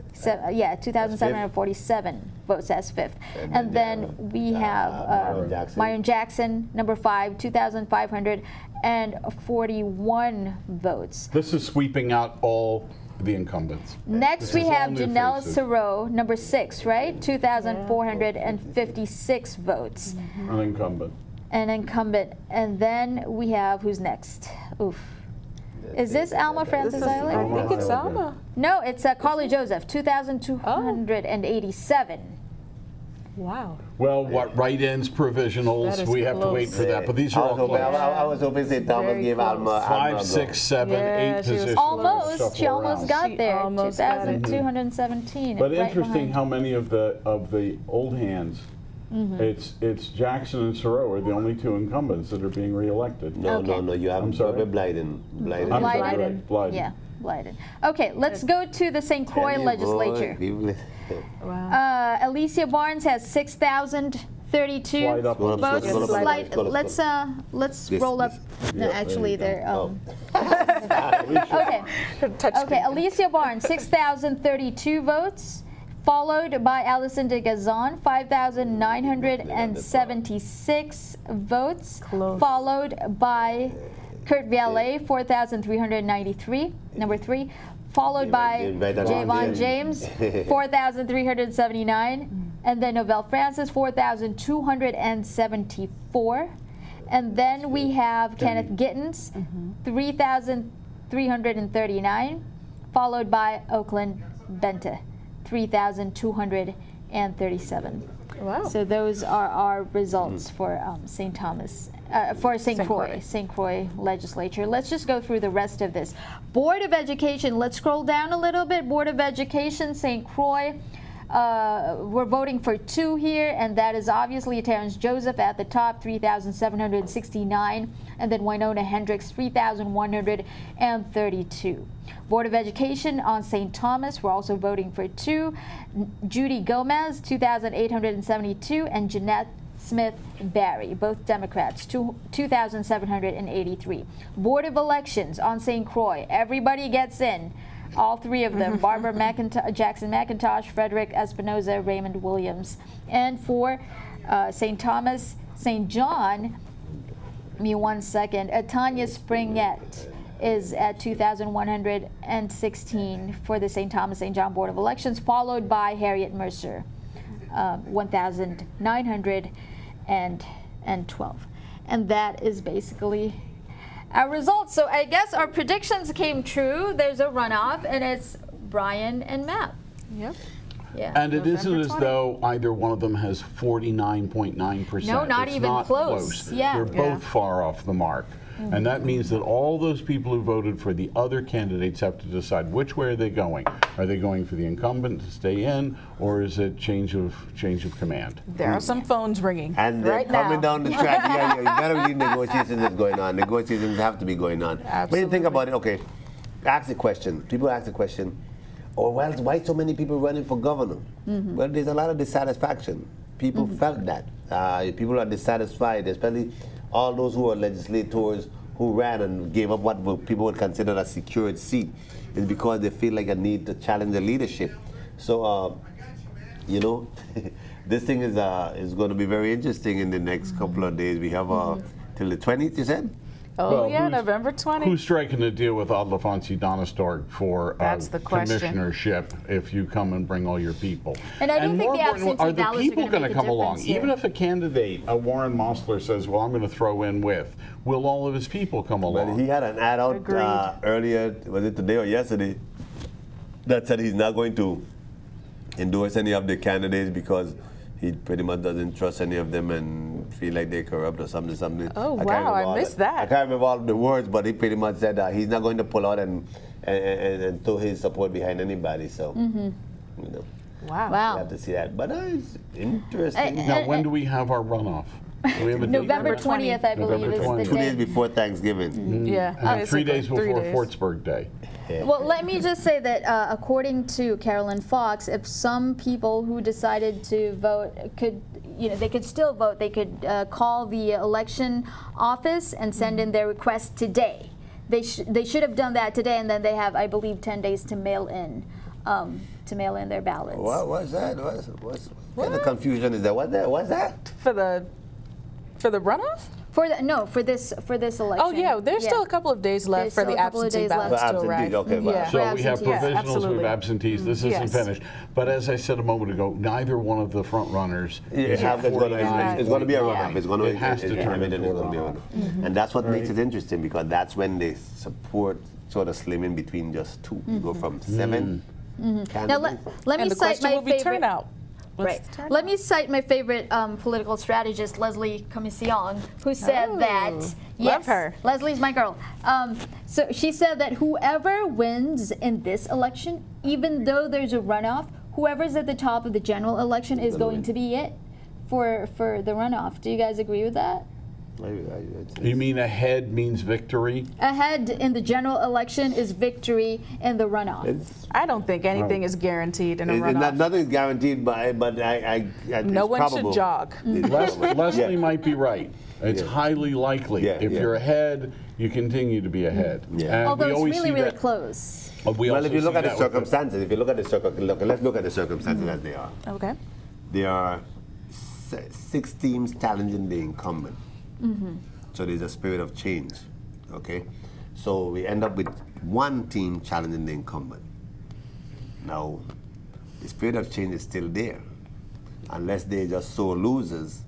2,747 votes as 5th. And then we have Myron Jackson. Myron Jackson, number 5, 2,541 votes. This is sweeping out all the incumbents. Next, This we is all have new Janelle faces. Sirot, number 6, right? 2,456 votes. An incumbent. An incumbent. And then we have, who's next? Oof. Is this Alma Francis I Island? think it's Alma. No, it's Carly Joseph, 2,287. Wow. Well, what write-ins, provisionals, That is we have to wait close. for that, but these are all close. I was hoping St. Thomas Very gave close. Alma. 5, 6, 7, Yeah, 8 she was positions. Almost. shuffle She almost around. got She there. almost got it. 2,217. But right interesting behind. how many of the old hands, it's Jackson and Sirot are the only two incumbents that are being reelected. No, Okay. you have I'm sorry? Blyden. Blyden. I'm sorry, Blyden. right, Blyden. Yeah, Blyden. Okay, let's go to the St. Croix Tell you, legislature. boy, Wow. Alicia Barnes has 6,032 Slide up. Scroll up, votes. scroll up, scroll up, Slide- scroll up, Let's This- roll up. this. No, Yeah, actually, there you they're okay. Touch Okay, Alicia Barnes, 6,032 votes, followed by Allison de Gazan, 5,976 votes, Close. followed by Kurt Vialet, 4,393, number 3, followed by Javon James, 4,379, and then Novelle Francis, 4,274. And then we have Kenneth Gittins, 3,339, followed by Oakland Benta, 3,237. Wow. So those are our results for St. Thomas, for St. Croix, St. Croix legislature. Let's just go through the rest of this. Board of Education, let's scroll down a little bit. Board of Education, St. Croix. We're voting for 2 here, and that is obviously Terrence Joseph at the top, 3,769, and then Winona Hendricks, 3,132. Board of Education on St. Thomas, we're also voting for 2. Judy Gomez, 2,872, and Jeanette Smith Barry, both Democrats, 2,783. Board of Elections on St. Croix, everybody gets in. All 3 of them, Barbara Jackson McIntosh, Frederick Espinoza, Raymond Williams. And for St. Thomas, St. John, give me 1 second, Tanya Springett is at 2,116 for the St. Thomas St. John Board of Elections, followed by Harriet Mercer, 1,912. And that is basically our results. So I guess our predictions came true. There's a runoff, and it's Brian and Matt. Yep. Yeah. And it isn't November as 20. though either one of them has 49.9%. No, not It's even not close. Yeah. They're both far off the mark. And that means that all those people who voted for the other candidates have to decide which way are they going. Are they going for the incumbent to stay in, or is it change of command? There are some phones ringing And they're right coming now. down the track. Yeah, you better believe negotiations is going on. Negotiations have to be going on. When you Absolutely. think about it, okay, ask the question. People ask the question, oh, well, why so many people running for governor? Well, there's a lot of dissatisfaction. People felt that. People are dissatisfied, especially all those who are legislators who ran and gave up what people would consider a secured seat. It's because they feel like a need to challenge the leadership. So, you know, this thing is going to be very interesting in the next couple of days. We have till the 20th, you said? Oh, Well, yeah, who's- November 20th. Who's striking a deal with Adlafonsi Donistorg for That's the question. commissionership if you come and bring all your people? And I don't think more the importantly, absentee are the ballots are people gonna going make to a come along? difference here. Even if a candidate, a Warren Mosler, says, well, I'm going to throw in with, will all of his people come Well, along? he had an ad out Agreed. earlier, was it today or yesterday, that said he's not going to endorse any of the candidates because he pretty much doesn't trust any of them and feel like they're corrupt or something. Oh, can't wow, remember I all missed the- that. I can't remember all the words, but he pretty much said that he's not going to pull out and throw his support behind anybody. So, you know, Wow. we Wow. have to see that. But it's interesting. Now, when do we have our runoff? Do we have a date? November 20th, I believe, November is 20th. the 2 days day. before Thanksgiving. Yeah. And 3 days basically, 3 before days. Fortsburg Day. Well, let me just say that according to Carolyn Fox, if some people who decided to vote could, they could still vote. They could call the election office and send in their request today. They should have done that today, and then they have, I believe, 10 days to mail in their ballots. What's that? What kind of confusion is that? What's that? For the runoff? For this election. Oh, yeah, there's still a couple of days left There's for still the a couple of absentee days left. ballots to For arrive. absentees, okay, well. Yeah. So For we have absentees, yeah, provisionals, we absolutely. have absentees. This isn't Yes. finished. But as I said a moment ago, neither one of the front runners is at It's going to be a runoff. It's going to It has to turn into a runoff. And that's what makes it interesting, because that's when the support sort of slim in between just two. You go from 7 Now candidates. let me And the cite question my will be favorite. turnout. What's Right. the turnout? Let me cite my favorite political strategist, Leslie Commission, who said that. love her. Leslie's my girl. So she said that whoever wins in this election, even though there's a runoff, whoever's at the top of the general election is going to be it for the runoff. Do you guys agree with that? You mean ahead means victory? Ahead in the general election is victory in the runoff. I don't think anything is guaranteed in a runoff. Nothing's guaranteed, but I No it's one probable. should jog. It's probable. Leslie Yeah. might be right. It's Yeah. highly likely. Yeah, If yeah. you're ahead, you continue to be ahead. Yeah. And Although we it's always really, see really that. close. We Well, also if you look see at the that with circumstances, let's look at the circumstances as they are. Okay. There are 6 teams challenging the incumbent. So there's a spirit of change, okay? So we end up with 1 team challenging the incumbent. Now, the spirit of change is still there. Unless they just sore losers,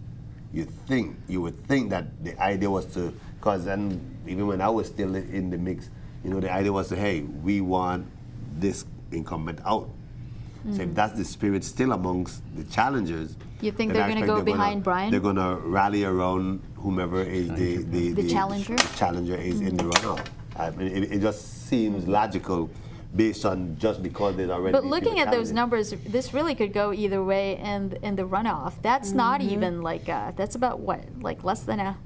you would think that the idea was to, because then even when I was still in the mix, the idea was to, hey, we want this incumbent out. So if that's the spirit still amongst the challengers, You think then they're I gonna expect go behind Brian? They're going to rally around whomever is the challenger? Challenger is in the runoff. I mean, it just seems logical based on just because there's already. But these looking people at those challenging. numbers, this really could go either way in the runoff. That's not even like, that's about what, like less than a.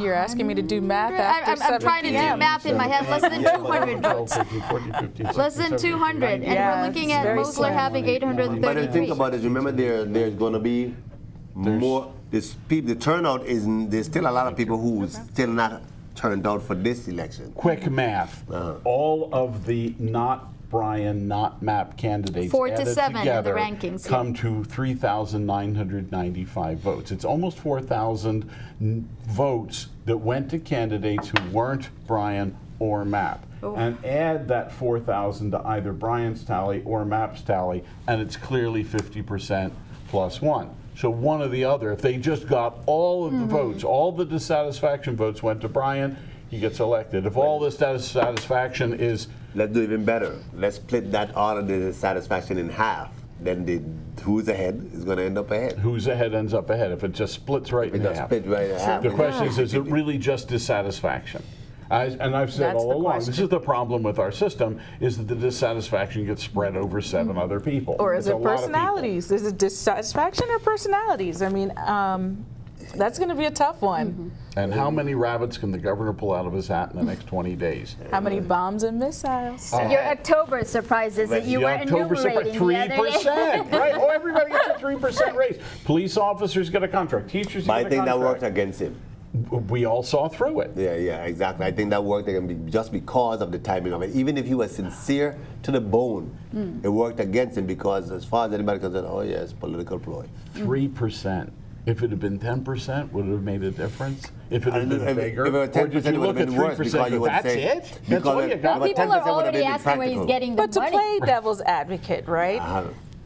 You're asking me to do math after I'm 7 trying to do p.m. math in my head, less than 200 votes. 14, 15, Less than 16, 200, and Yeah, we're looking it's at very Mosler slim. having But if you 833. think about it, remember there's going to be more. The turnout there's still a lot of people who still not turned out for this election. Quick math. All of the not Brian, not MAP candidates 4 to added 7 in the together rankings, yeah. come to 3,995 votes. It's almost 4,000 votes that went to candidates who weren't Brian or MAP. And add that 4,000 to either Brian's tally or MAP's tally, and it's clearly 50% plus 1. So one or the other. If they just got all of the votes, all the dissatisfaction votes went to Brian, he gets elected. If all the dissatisfaction is Let's do even better. Let's split that all of the satisfaction in half. then who's ahead is going to end up ahead. Who's ahead ends up ahead. If it just splits right in It just half. split right in half. The question is it really just dissatisfaction? And I've said That's all the along, question. this is the problem with our system, is that the dissatisfaction gets spread over 7 other people. Or is It's a it lot of people. personalities? Is it dissatisfaction or personalities? I mean, that's going to be a tough one. And how many rabbits can the governor pull out of his hat in the next 20 days? How many bombs and missiles? Your October surprises that you The were October enumerating surprise, the other day. 3%, right? Oh, everybody gets a 3% raise. Police officers get a contract. Teachers But get I a think that contract. worked against him. We all saw through it. Yeah, exactly. I think that worked just because of the timing of it. Even if he was sincere to the bone, it worked against him because as far as anybody concerned, oh yes, political ploy. 3%. If it had been 10%, would it have made a difference? If it had And been if bigger? it were Or 10%, did it you would look have at been worse 3% because and you go, would that's say- it? That's because all you it- got? but People 10% are would have already been asking where he's impractical. getting the But to money. play devil's advocate, right? Uh-huh.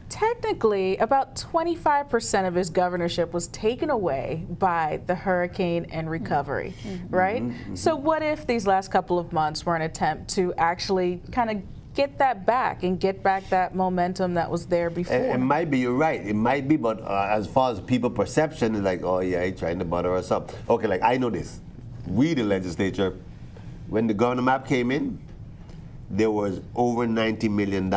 Technically, about 25% of his governorship was taken away by the hurricane and recovery, right? So what if these last couple of months were an attempt to actually kind of get that back and get back that momentum that was there before? It might be, you're right. It might be, but as far as people perception, it's like, oh yeah, he's trying to butter us up. Okay, like I know this. We, the legislature, when the governor map came in, there was over $90 million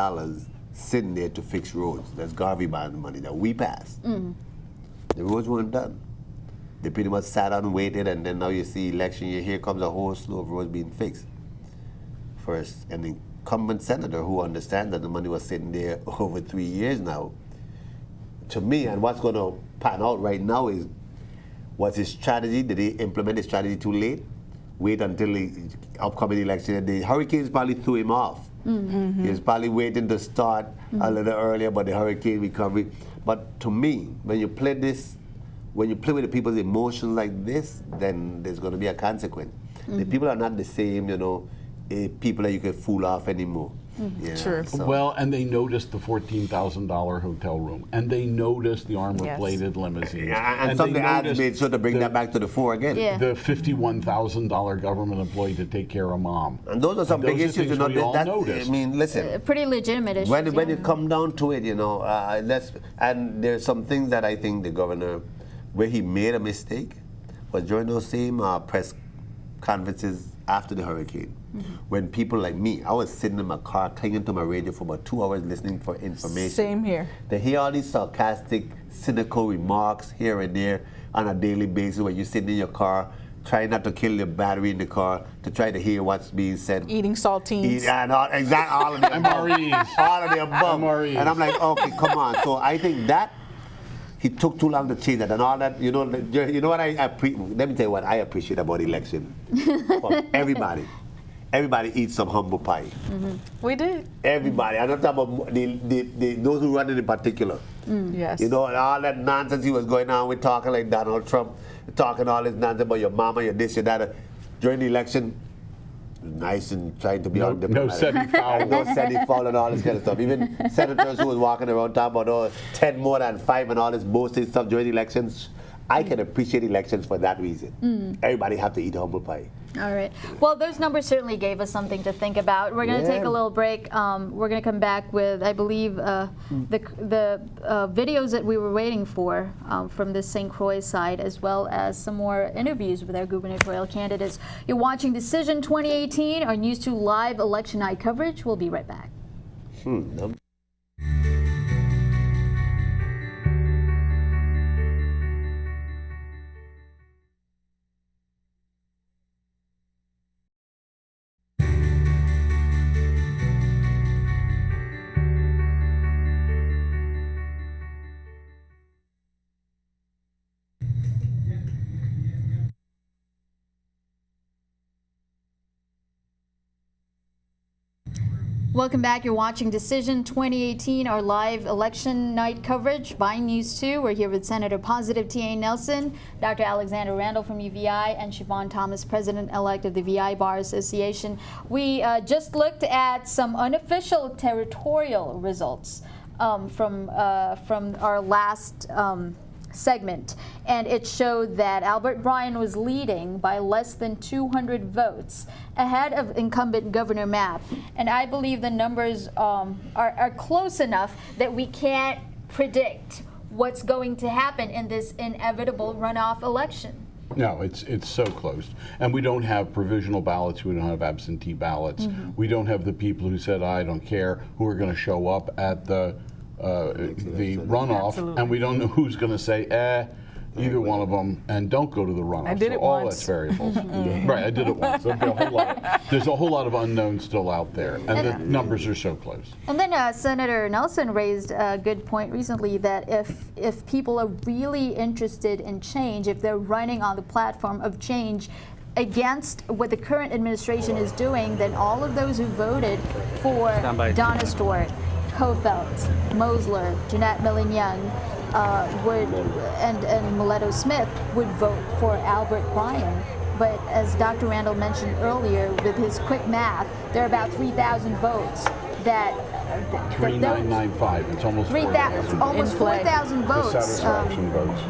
sitting there to fix roads. That's Garvey bond money that we passed. The roads weren't done. They pretty much sat down and waited, and then now you see election year, here comes a whole slew of roads being fixed. First, an incumbent senator who understands that the money was sitting there over 3 years now. To me, and what's going to pan out right now is, what's his strategy? Did he implement his strategy too late? Wait until the upcoming election. The hurricanes probably threw him off. He was probably waiting to start a little earlier, but the hurricane recovery. But to me, when you play this, when you play with the people's emotions like this, then there's going to be a consequence. The people are not the same, people that you can fool off anymore. Yeah, True. so- Well, and they noticed the $14,000 hotel room, and they noticed the armor-plated limousines. and they some of the ads noticed made sure to bring the- that back to the fore again. Yeah. The $51,000 government employee to take care of mom. And those are some Those big are issues, things we all noticed. I mean, listen. Pretty legitimate issues. When yeah. it come down to it, and there's some things that I think the governor, where he made a mistake, was during those same press conferences after the hurricane. When people like me, I was sitting in my car clinging to my radio for about 2 hours listening for information. Same here. To hear all these sarcastic, cynical remarks here and there on a daily basis when you're sitting in your car, trying not to kill your battery in the car, to try to hear what's being said. Eating saltines. And all of the above. MREs. All of the above. MREs. And I'm like, okay, come on. So I think that he took too long to change that, and all that. You know what let me tell you what I appreciate about election. From everybody. Everybody eats some humble pie. We did. Everybody. I'm not talking about those who run it in particular. Yes. And all that nonsense he was going on with, talking like Donald Trump, talking all this nonsense about your mama, your this, your that. During the election, nice and trying to be all No diplomatic. Seti Fowl. No Seti Fowl and all this kind of stuff. Even senators who was walking around talking about 10 more than 5 and all this boasting stuff during elections. I can appreciate elections for that reason. Everybody have to eat humble pie. All right. Well, those numbers certainly gave us something to think about. We're going to take a little break. We're going to come back with, I believe, the videos that we were waiting for from the St. Croix side, as well as some more interviews with our gubernatorial candidates. You're watching Decision 2018, our News 2 live election night coverage. We'll be right back. Welcome back. You're watching Decision 2018, our live election night coverage by News 2. We're here with Senator Positive T.A. Nelson, Dr. Alexander Randall from UVI, and Siobhan Thomas, President-elect of the VI Bar Association. We just looked at some unofficial territorial results from our last segment, and it showed that Albert Bryan was leading by less than 200 votes ahead of incumbent Governor Mapp. And I believe the numbers are close enough that we can't predict what's going to happen in this inevitable runoff election. No, it's so close. And we don't have provisional ballots, we don't have absentee ballots. We don't have the people who said, I don't care, who are going to show up at the runoff. Absolutely. And we don't know who's going to say, either one of them, and don't go to the runoff. I did it all once. that's variables. Right, I did it once. There's a whole lot of unknowns still out there, and the numbers are so close. And then Senator Nelson raised a good point recently that if people are really interested in change, if they're running on the platform of change against what the current administration is doing, then all of those who voted for Donna Stewart, Kofelt, Mosler, Jeanette Millen-Young, and Mileto Smith would vote for Albert Bryan. But as Dr. Randall mentioned earlier, with his quick math, there are about 3,000 votes that 3,995. It's almost 4,000. Almost 4,000 votes. Dissatisfaction votes.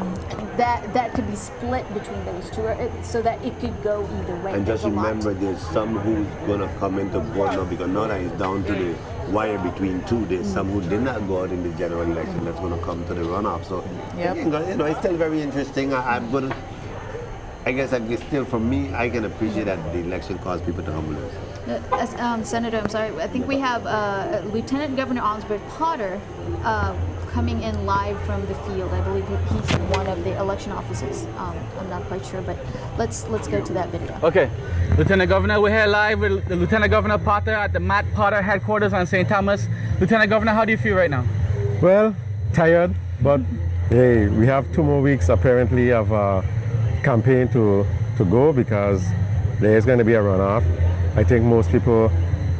That could be split between those two, so that it could go either way. And just There's a lot. remember, there's some who's going to come into board now, because now that it's down to the wire between two. There's some who did not go out in the general election that's going to come to the runoff. So, it's still very interesting. I guess still, for me, I can appreciate that the election caused people to humble themselves. Senator, I'm sorry. I think we have Lieutenant Governor Osbert Potter coming in live from the field. I believe he's in one of the election offices. I'm not quite sure, but let's go to that video. Okay, Lieutenant Governor, we're here live with the Lieutenant Governor Potter at the Matt Potter headquarters on St. Thomas. Lieutenant Governor, how do you feel right now? Well, tired, but hey, we have 2 more weeks apparently of campaign to go, because there is going to be a runoff. I think most people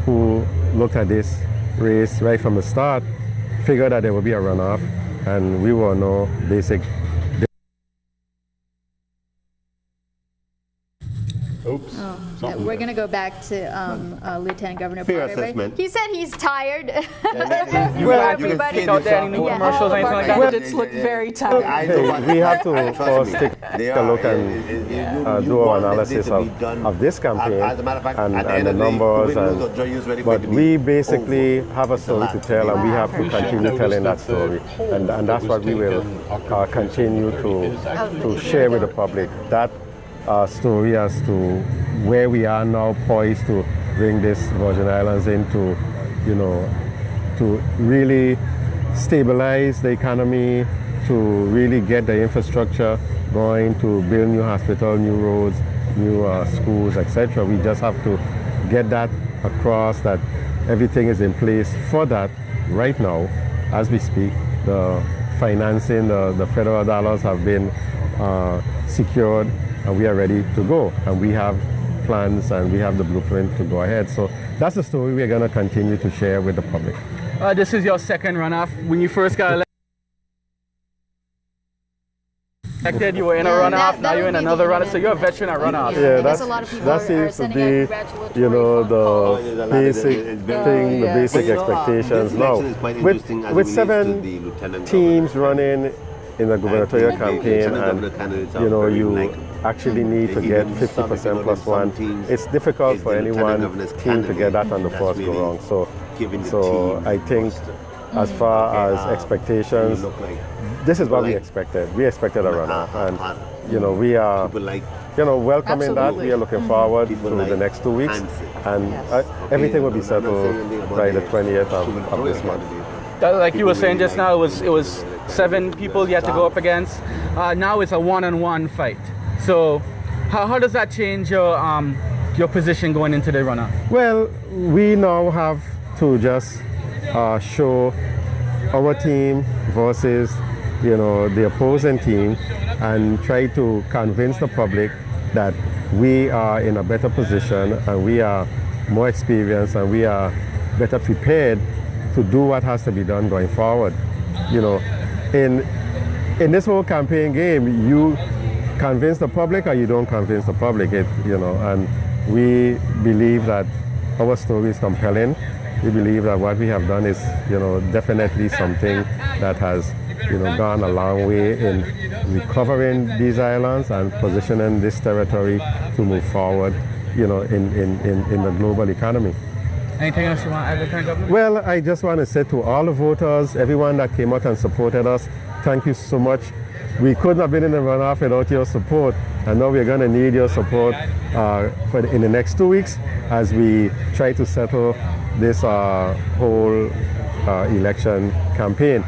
who looked at this race right from the start figured that there would be a runoff, and we will know basic. Oops. We're going to go back to Lieutenant Governor Fair Potter. assessment. He said he's tired. Everybody. Out there any new commercials or anything like that? Candidates look very tired. We have to first take a look and do our analysis of this campaign and the numbers. But we basically have a story to tell, and we have to continue telling that story. And that's what we will continue to share with the public. That story as to where we are now, poised to bring this Virgin Islands into, to really stabilize the economy, to really get the infrastructure going, to build new hospitals, new roads, new schools, etc. We just have to get that across, that everything is in place for that right now as we speak. The financing, the federal dollars have been secured, and we are ready to go. And we have plans and we have the blueprint to go ahead. So that's the story we're going to continue to share with the public. This is your second runoff. When you first got elected, you were in a runoff, now you're in another runoff, so you're a veteran at runoffs. Yeah, that's a lot of people that are seems to sending be, out congratulatory the basic thing, the basic expectations. Now, with 7 teams running in the gubernatorial campaign, and you actually need to get 50% plus 1. It's difficult for any one team to get that on the first go round. So I think, as far as expectations, this is what we expected. We expected a runoff, and we are welcoming that. We are looking forward to the next 2 weeks, and everything will be settled by the 20th of this month. Like you were saying just now, it was 7 people you had to go up against. Now it's a one-on-one fight. So how does that change your position going into the runoff? Well, we now have to just show our team versus the opposing team, and try to convince the public that we are in a better position, and we are more experienced, and we are better prepared to do what has to be done going forward. In this whole campaign game, you convince the public or you don't convince the public. And we believe that our story is compelling. We believe that what we have done is, definitely something that has gone a long way in recovering these islands and positioning this territory to move forward, in the global economy. Anything else you want to add, Lieutenant Governor? Well, I just want to say to all the voters, everyone that came out and supported us, thank you so much. We couldn't have been in the runoff without your support, and now we're going to need your support in the next 2 weeks as we try to settle this whole election campaign.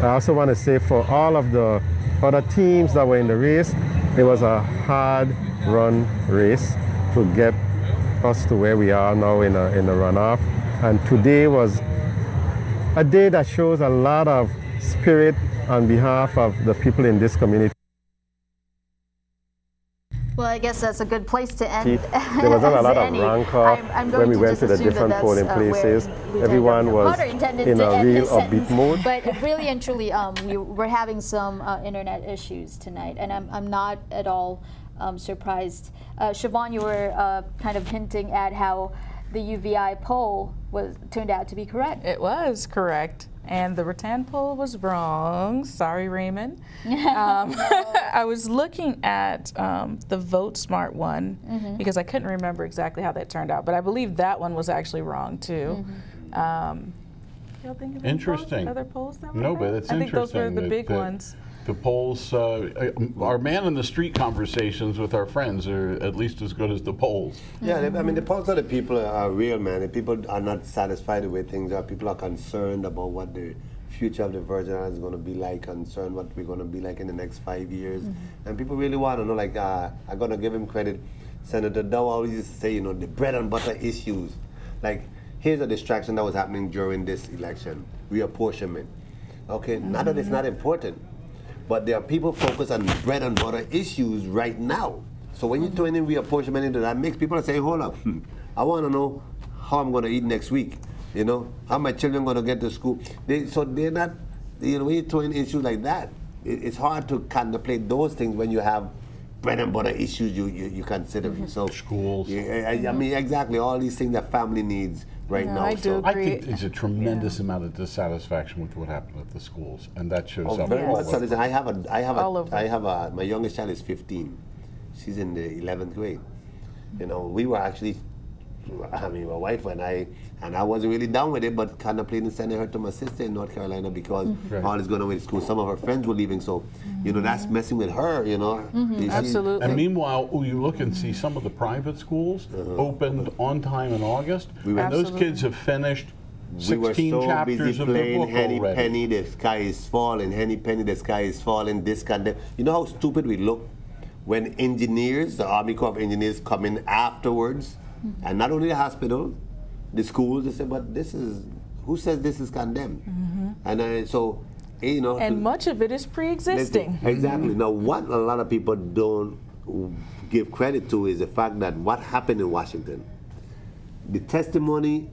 I also want to say for all of the other teams that were in the race, it was a hard-run race to get us to where we are now in the runoff. And today was a day that shows a lot of spirit on behalf of the people in this community. Well, I guess that's a good place to end. There wasn't a lot of rancor when we went to the different polling places. Everyone was in a real upbeat mood. But really and truly, we're having some internet issues tonight, and I'm not at all surprised. Siobhan, you were kind of hinting at how the UVI poll turned out to be correct. It was correct. And the Rattan poll was wrong. Sorry, Raymond. I was looking at the Vote Smart one because I couldn't remember exactly how that turned out, but I believe that one was actually wrong too. Y'all think of Interesting. other polls that were No, wrong? but it's I think those were interesting the big that ones. The polls, our man in the street conversations with our friends are at least as good as the polls. Yeah, I mean, the pulse of the people are real, man. The people are not satisfied with the way things are. People are concerned about what the future of the Virgin Islands is going to be like, concerned what we're going to be like in the next 5 years. And people really want to know, like, I'm going to give him credit. Senator Dow always used to say, the bread and butter issues. Like, here's a distraction that was happening during this election, reapportionment. Okay, not that it's not important, but there are people focused on bread and butter issues right now. So when you throw in reapportionment into that, makes people say, hold up, I want to know how I'm going to eat next week, how my children going to get to school. So they're not, when you throw in issues like that, it's hard to contemplate those things when you have bread and butter issues you consider. So schools. Yeah, I mean, exactly, all these things that family needs right now. I do I agree. think there's a tremendous amount of dissatisfaction with what happened at the schools, and that shows up Very all much so. over. Listen, All over. my youngest child is 15. She's in the 11th grade. We were actually, my wife and I wasn't really down with it, but contemplating sending her to my sister in North Carolina because all is going on with school. Some of her friends were leaving, so that's messing with her. Absolutely. And meanwhile, you look and see some of the private schools opened on time in August, and those kids have finished 16 we were so chapters busy of the playing book Henny already. Penny, the sky is falling. Henny Penny, the sky is falling. This kind of. You know how stupid we look when engineers, the Army Corps of Engineers, come in afterwards, and not only the hospital, the schools. They say, but who says this is condemned? And so, And much of it is pre-existing. Exactly. Now, what a lot of people don't give credit to is the fact that what happened in Washington, the testimony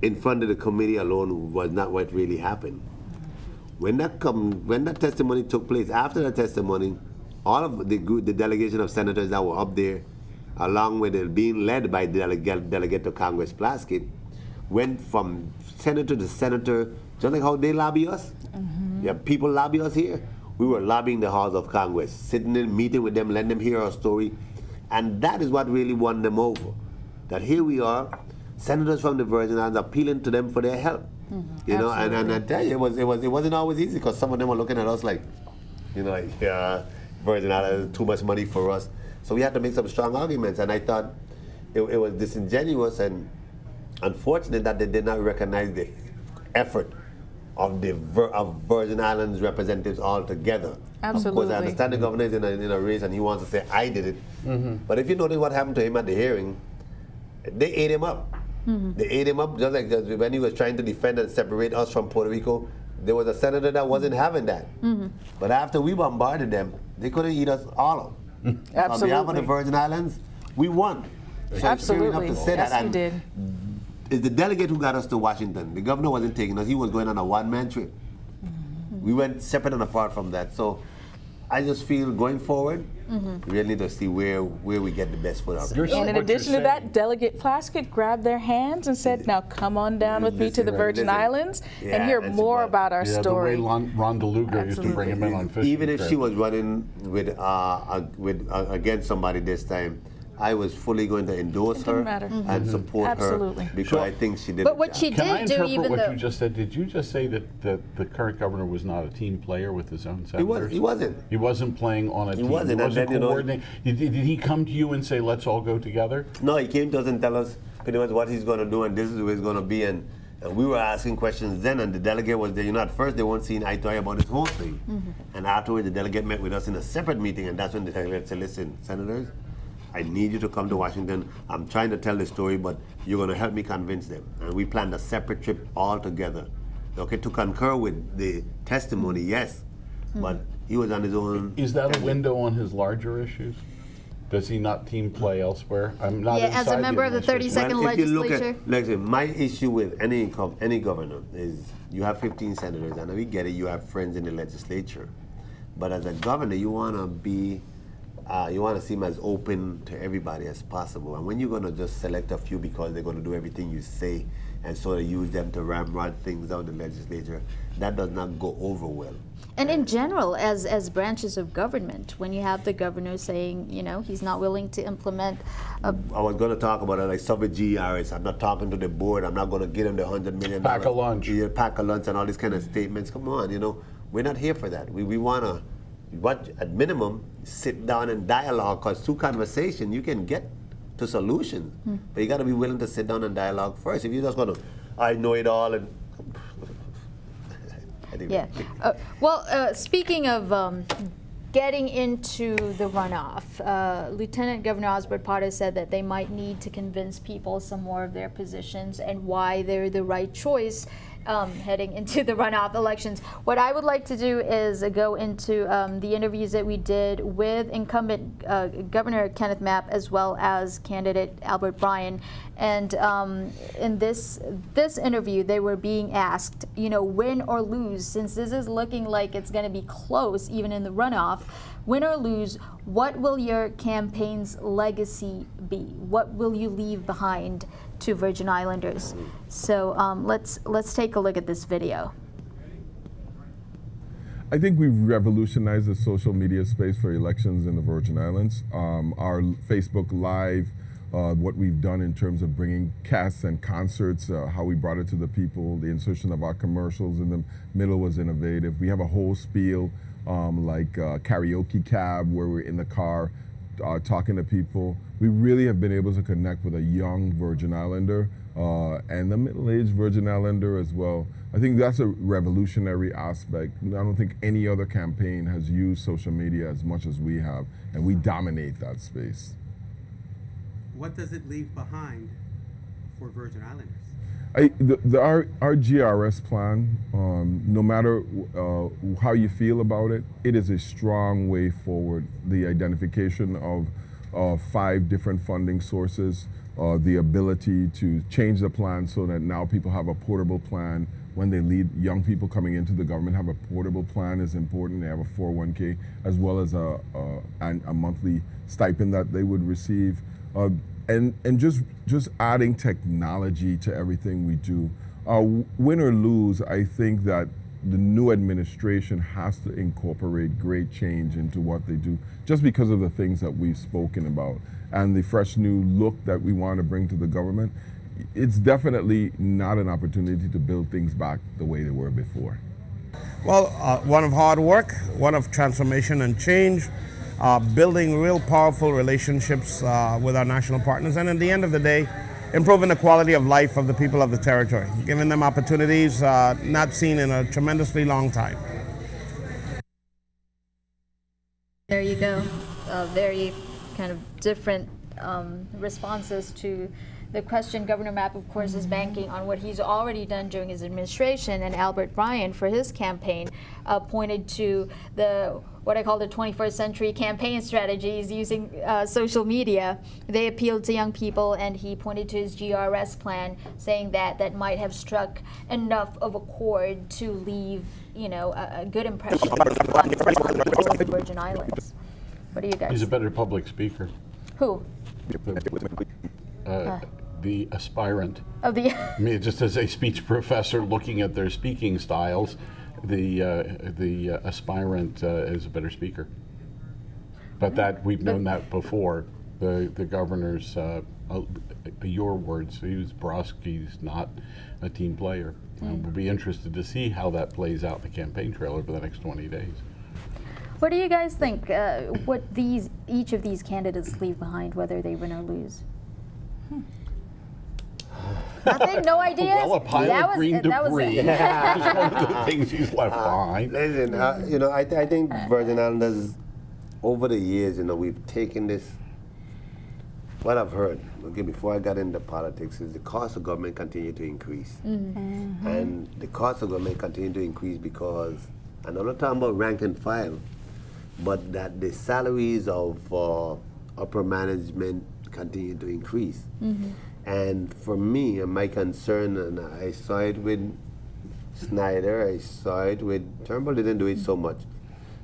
in front of the committee alone was not what really happened. When that testimony took place, after the testimony, all of the delegation of senators that were up there, along with it being led by Delegate to Congress Plaskett, went from senator to senator, just like how they lobby us. Yeah, people lobby us here. We were lobbying the halls of Congress, sitting in, meeting with them, letting them hear our story. And that is what really won them over. That here we are, senators from the Virgin Islands appealing to them for their help. And I tell you, it wasn't always easy because some of them were looking at us like, Virgin Islands is too much money for us. So we had to make some strong arguments, and I thought it was disingenuous and unfortunate that they did not recognize the effort of Virgin Islands representatives altogether. Absolutely. Of course, I understand the governor is in a race and he wants to say, I did it. But if you notice what happened to him at the hearing, they ate him up. They ate him up just like when he was trying to defend and separate us from Puerto Rico. There was a senator that wasn't having that. But after we bombarded them, they couldn't eat us all up. Absolutely. On behalf of the Virgin Islands, we won. So Absolutely. It's fair enough to say Yes, that. we did. It's the delegate who got us to Washington. The governor wasn't taking us. He was going on a one-man trip. We went separate and apart from that. So I just feel going forward, we really need to see where we get the best foot out. And in addition to that, Delegate Plaskett grabbed their hands and said, now come on down with me to the Virgin Islands and hear more about our story. The way Ron DeLuca used to bring him in on fishing Even if trips. she was running with against somebody this time, I was fully going to endorse her and support Absolutely. her because I think she did. But what she Can I did do, interpret even what though you just said? Did you just say that the current governor was not a team player with his own senators? He wasn't. He wasn't playing on a team. wasn't, He and wasn't then, coordinating. Did he come to you and say, let's all go together? No, he came to us and tell us pretty much what he's going to do and this is where he's going to be. And we were asking questions then, and the delegate was there. At first they weren't seeing eye to eye about this whole thing. And afterwards, the delegate met with us in a separate meeting, and that's when the delegate said, listen, senators, I need you to come to Washington. I'm trying to tell the story, but you're going to help me convince them. And we planned a separate trip all together, okay, to concur with the testimony, yes, but he was on his own. Is that a window on his larger issues? Does he not team play elsewhere? I'm not Yeah, as a inside member of the administration. 32nd Well, if you look legislature. at, like, my issue with any governor is you have 15 senators, and we get it, you have friends in the legislature. But as a governor, you want to be, you want to seem as open to everybody as possible. And when you're going to just select a few because they're going to do everything you say and sort of use them to ramrod things out in the legislature, that does not go over well. And in general, as branches of government, when you have the governor saying, he's not willing to implement I was going to talk about it, like Soviet GRS. I'm not talking to the board. I'm not going to give them the $100 million. Pack a lunch. Yeah, pack a lunch and all these kind of statements. Come on, we're not here for that. We want to, at minimum, sit down and dialogue, because through conversation, you can get to solutions. But you got to be willing to sit down and dialogue first. If you're just going to, I know it all, and Yeah. Speaking of getting into the runoff, Lieutenant Governor Osbert Potter said that they might need to convince people some more of their positions and why they're the right choice heading into the runoff elections. What I would like to do is go into the interviews that we did with incumbent Governor Kenneth Mapp as well as candidate Albert Bryan. And in this interview, they were being asked, win or lose, since this is looking like it's going to be close even in the runoff. Win or lose, what will your campaign's legacy be? What will you leave behind to Virgin Islanders? So let's take a look at this video. I think we've revolutionized the social media space for elections in the Virgin Islands. Our Facebook Live, what we've done in terms of bringing casts and concerts, how we brought it to the people, the insertion of our commercials in the middle was innovative. We have a whole spiel like karaoke cab where we're in the car talking to people. We really have been able to connect with a young Virgin Islander and the middle-aged Virgin Islander as well. I think that's a revolutionary aspect. I don't think any other campaign has used social media as much as we have, and we dominate that space. What does it leave behind for Virgin Islanders? Our GRS plan, no matter how you feel about it, it is a strong way forward. The identification of 5 different funding sources, the ability to change the plan so that now people have a portable plan. When they lead young people coming into the government, have a portable plan is important. They have a 401k as well as a monthly stipend that they would receive. And just adding technology to everything we do. Win or lose, I think that the new administration has to incorporate great change into what they do, just because of the things that we've spoken about and the fresh new look that we want to bring to the government. It's definitely not an opportunity to build things back the way they were before. Well, one of hard work, one of transformation and change, building real powerful relationships with our national partners, and at the end of the day, improving the quality of life of the people of the territory, giving them opportunities not seen in a tremendously long time. There you go. Very kind of different responses to the question, Governor Mapp, of course, is banking on what he's already done during his administration, and Albert Bryan, for his campaign, pointed to what I call the 21st century campaign strategies using social media. They appealed to young people, and he pointed to his GRS plan, saying that might have struck enough of a chord to leave, a good impression on the Virgin Islands. What do you guys? He's a better public speaker. Who? The aspirant. Of the. I mean, just as a speech professor looking at their speaking styles, the aspirant is a better speaker. But that we've known that before. The governor's, your words, Borowski's not a team player. We'll be interested to see how that plays out in the campaign trail over the next 20 days. What do you guys think? What each of these candidates leave behind, whether they win or lose? Nothing. No ideas. Well, a pile of green debris. That's one of the things he's left behind. Listen, I think Virgin Islanders, over the years, we've taken this. What I've heard, before I got into politics, is the cost of government continue to increase, and the cost of government continue to increase because, and I'm not talking about rank and file, but that the salaries of upper management continue to increase. And for me, and my concern, and I saw it with Snyder, I saw it with Turnbull, didn't do it so much.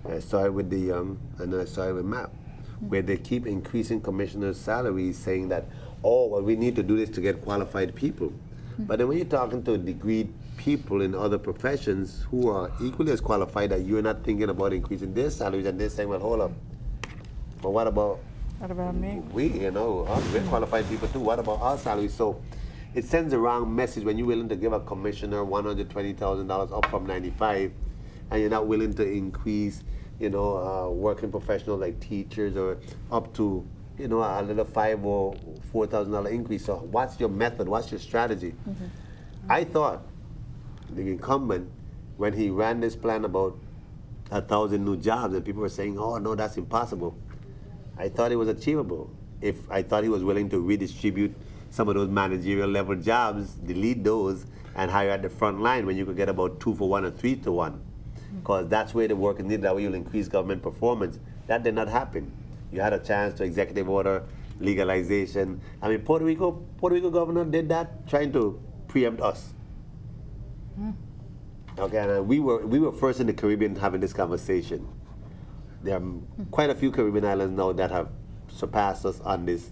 I saw it with the Young, and I saw it with Mapp, where they keep increasing commissioners' salaries, saying that, we need to do this to get qualified people. But then when you're talking to degreed people in other professions who are equally as qualified, that you're not thinking about increasing their salaries, and they're saying, well, hold up, but what about me? we're qualified people too. What about our salaries? So it sends the wrong message when you're willing to give a commissioner $120,000 up from 95, and you're not willing to increase, working professionals like teachers or up to, a little $5,000 or $4,000 increase. So what's your method? What's your strategy? I thought the incumbent, when he ran this plan about 1,000 new jobs, and people were saying, oh no, that's impossible. I thought it was achievable. I thought he was willing to redistribute some of those managerial level jobs, delete those, and hire at the front line when you could get about 2 for 1 or 3 to 1. Because that's where the work is needed, that way you'll increase government performance. That did not happen. You had a chance to executive order, legalization. I mean, Puerto Rico governor did that, trying to preempt us. Okay, and we were first in the Caribbean having this conversation. There are quite a few Caribbean islands now that have surpassed us on this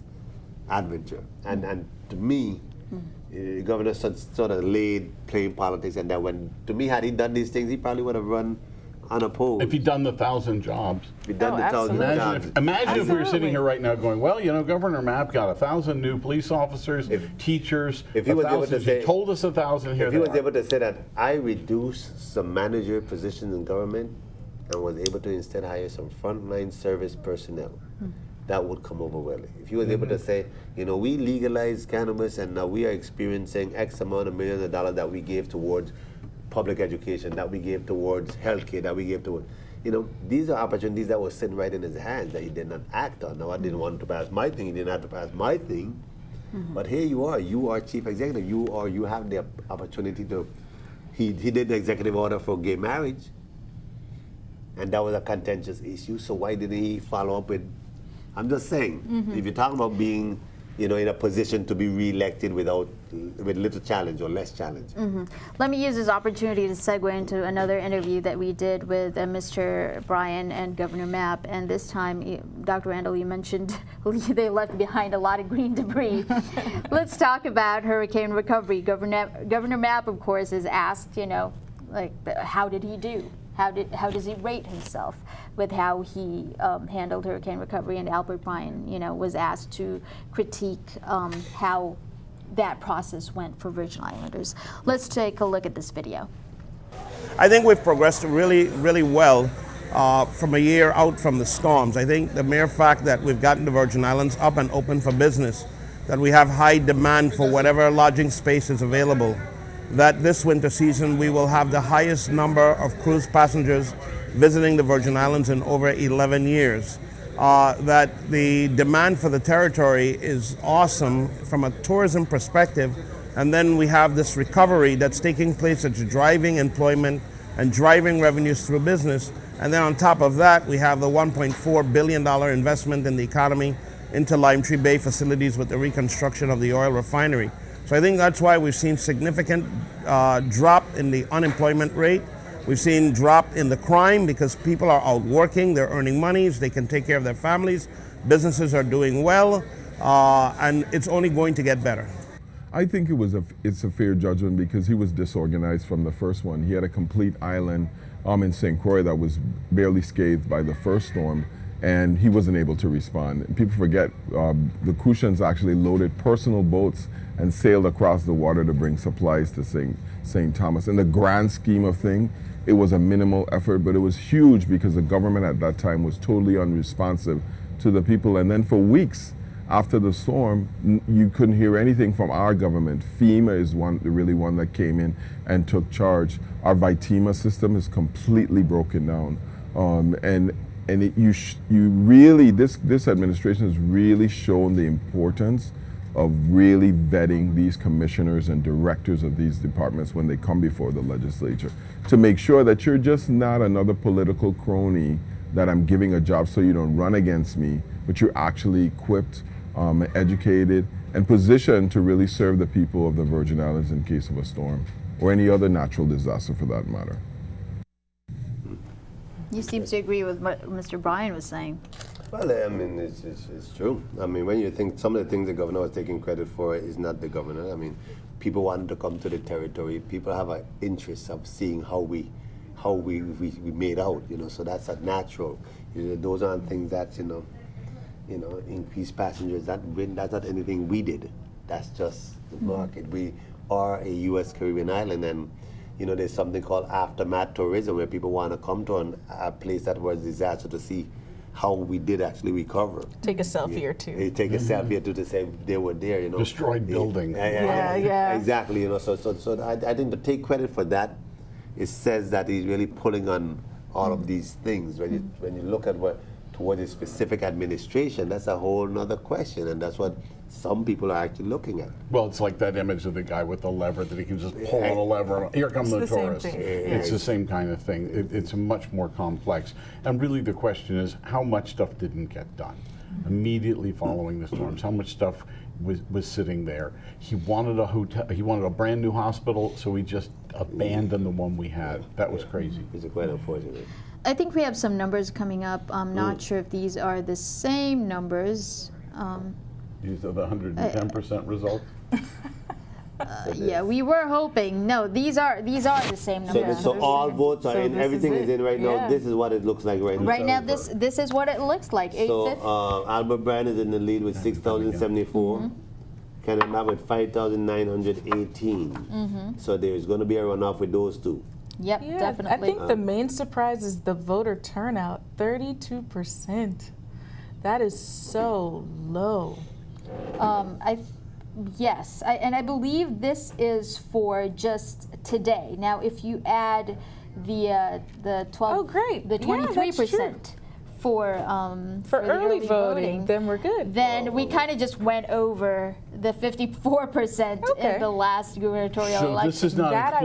adventure. And to me, the governor sort of laid playing politics, and that to me, had he done these things, he probably would have run unopposed. If he'd done the 1,000 jobs. If he'd done the 1,000 jobs. Imagine if we were sitting here right now going, well, Governor Mapp got 1,000 new police officers, teachers, if he was able to say, he told us 1,000 here. If he was able to say that I reduced some manager positions in government and was able to instead hire some frontline service personnel, that would come over well. If he was able to say, we legalized cannabis and now we are experiencing X amount of millions of dollars that we gave towards public education, that we gave towards healthcare, that we gave towards, these are opportunities that were sitting right in his hands that he did not act on. Now, I didn't want to pass my thing, he didn't have to pass my thing, but here you are chief executive, you have the opportunity to, he did the executive order for gay marriage, and that was a contentious issue, so why didn't he follow up with, I'm just saying, if you're talking about being, in a position to be re-elected with little challenge or less challenge. Let me use this opportunity to segue into another interview that we did with Mr. Bryan and Governor Mapp, and this time, Dr. Randall, you mentioned they left behind a lot of green debris. Let's talk about hurricane recovery. Governor Mapp, of course, is asked, how did he do? How does he rate himself with how he handled hurricane recovery? And Albert Bryan, was asked to critique how that process went for Virgin Islanders. Let's take a look at this video. I think we've progressed really, really well from a year out from the storms. I think the mere fact that we've gotten the Virgin Islands up and open for business, that we have high demand for whatever lodging space is available, that this winter season we will have the highest number of cruise passengers visiting the Virgin Islands in over 11 years. that the demand for the territory is awesome from a tourism perspective. And then we have this recovery that's taking place that's driving employment and driving revenues through business. And then on top of that, we have the $1.4 billion investment in the economy into Lime Tree Bay facilities with the reconstruction of the oil refinery. So I think that's why we've seen significant drop in the unemployment rate. We've seen drop in the crime because people are out working, they're earning monies, they can take care of their families, businesses are doing well, and it's only going to get better. I think it's a fair judgment because he was disorganized from the first one. He had a complete island in St. Croix that was barely scathed by the first storm, and he wasn't able to respond. And people forget the Cushions actually loaded personal boats and sailed across the water to bring supplies to St. Thomas. In the grand scheme of things, it was a minimal effort, but it was huge because the government at that time was totally unresponsive to the people. And then for weeks after the storm, you couldn't hear anything from our government. FEMA is really one that came in and took charge. Our Vitima system is completely broken down. This administration has really shown the importance of really vetting these commissioners and directors of these departments when they come before the legislature to make sure that you're just not another political crony that I'm giving a job so you don't run against me, but you're actually equipped, educated, and positioned to really serve the people of the Virgin Islands in case of a storm or any other natural disaster for that matter. You seem to agree with what Mr. Bryan was saying. Well, I mean, it's true. I mean, when you think some of the things the governor was taking credit for is not the governor. I mean, people wanted to come to the territory. People have an interest of seeing how we made out, you know. So that's a natural. You know, those aren't things that increase passengers. That's not anything we did. That's just the market. We are a U.S. Caribbean island, and there's something called aftermath tourism where people want to come to a place that was a disaster to see how we did actually recover. Take a selfie or two. They take a selfie or two to say they were there, Destroyed building. Yeah. Exactly, So I think to take credit for that, it says that he's really pulling on all of these things. When you look at towards a specific administration, that's a whole nother question, and that's what some people are actually looking at. Well, it's like that image of the guy with the lever that he can just pull on a lever and here come the tourists. It's the same kind of thing. It's much more complex. And really the question is, how much stuff didn't get done? Immediately following the storms, how much stuff was sitting there? He wanted a hotel, he wanted a brand new hospital, so he just abandoned the one we had. That was crazy. It's quite unfortunate. I think we have some numbers coming up. I'm not sure if these are the same numbers. These are the 110% results? Yeah, we were hoping. No, these are the same numbers. So all votes are in. Everything is in right now. Yeah. This is what it looks like right now. Right now, this is what it looks like. So Albert Bryan is in the lead with 6,074. Kenneth Mack with 5,918. So there's going to be a runoff with those two. Yep, definitely. I think the main surprise is the voter turnout, 32%. That is so low. Yes, and I believe this is for just today. Now, if you add the 23% for early voting, then we're good. Then we kind of just went over the 54% in the last gubernatorial election. This is not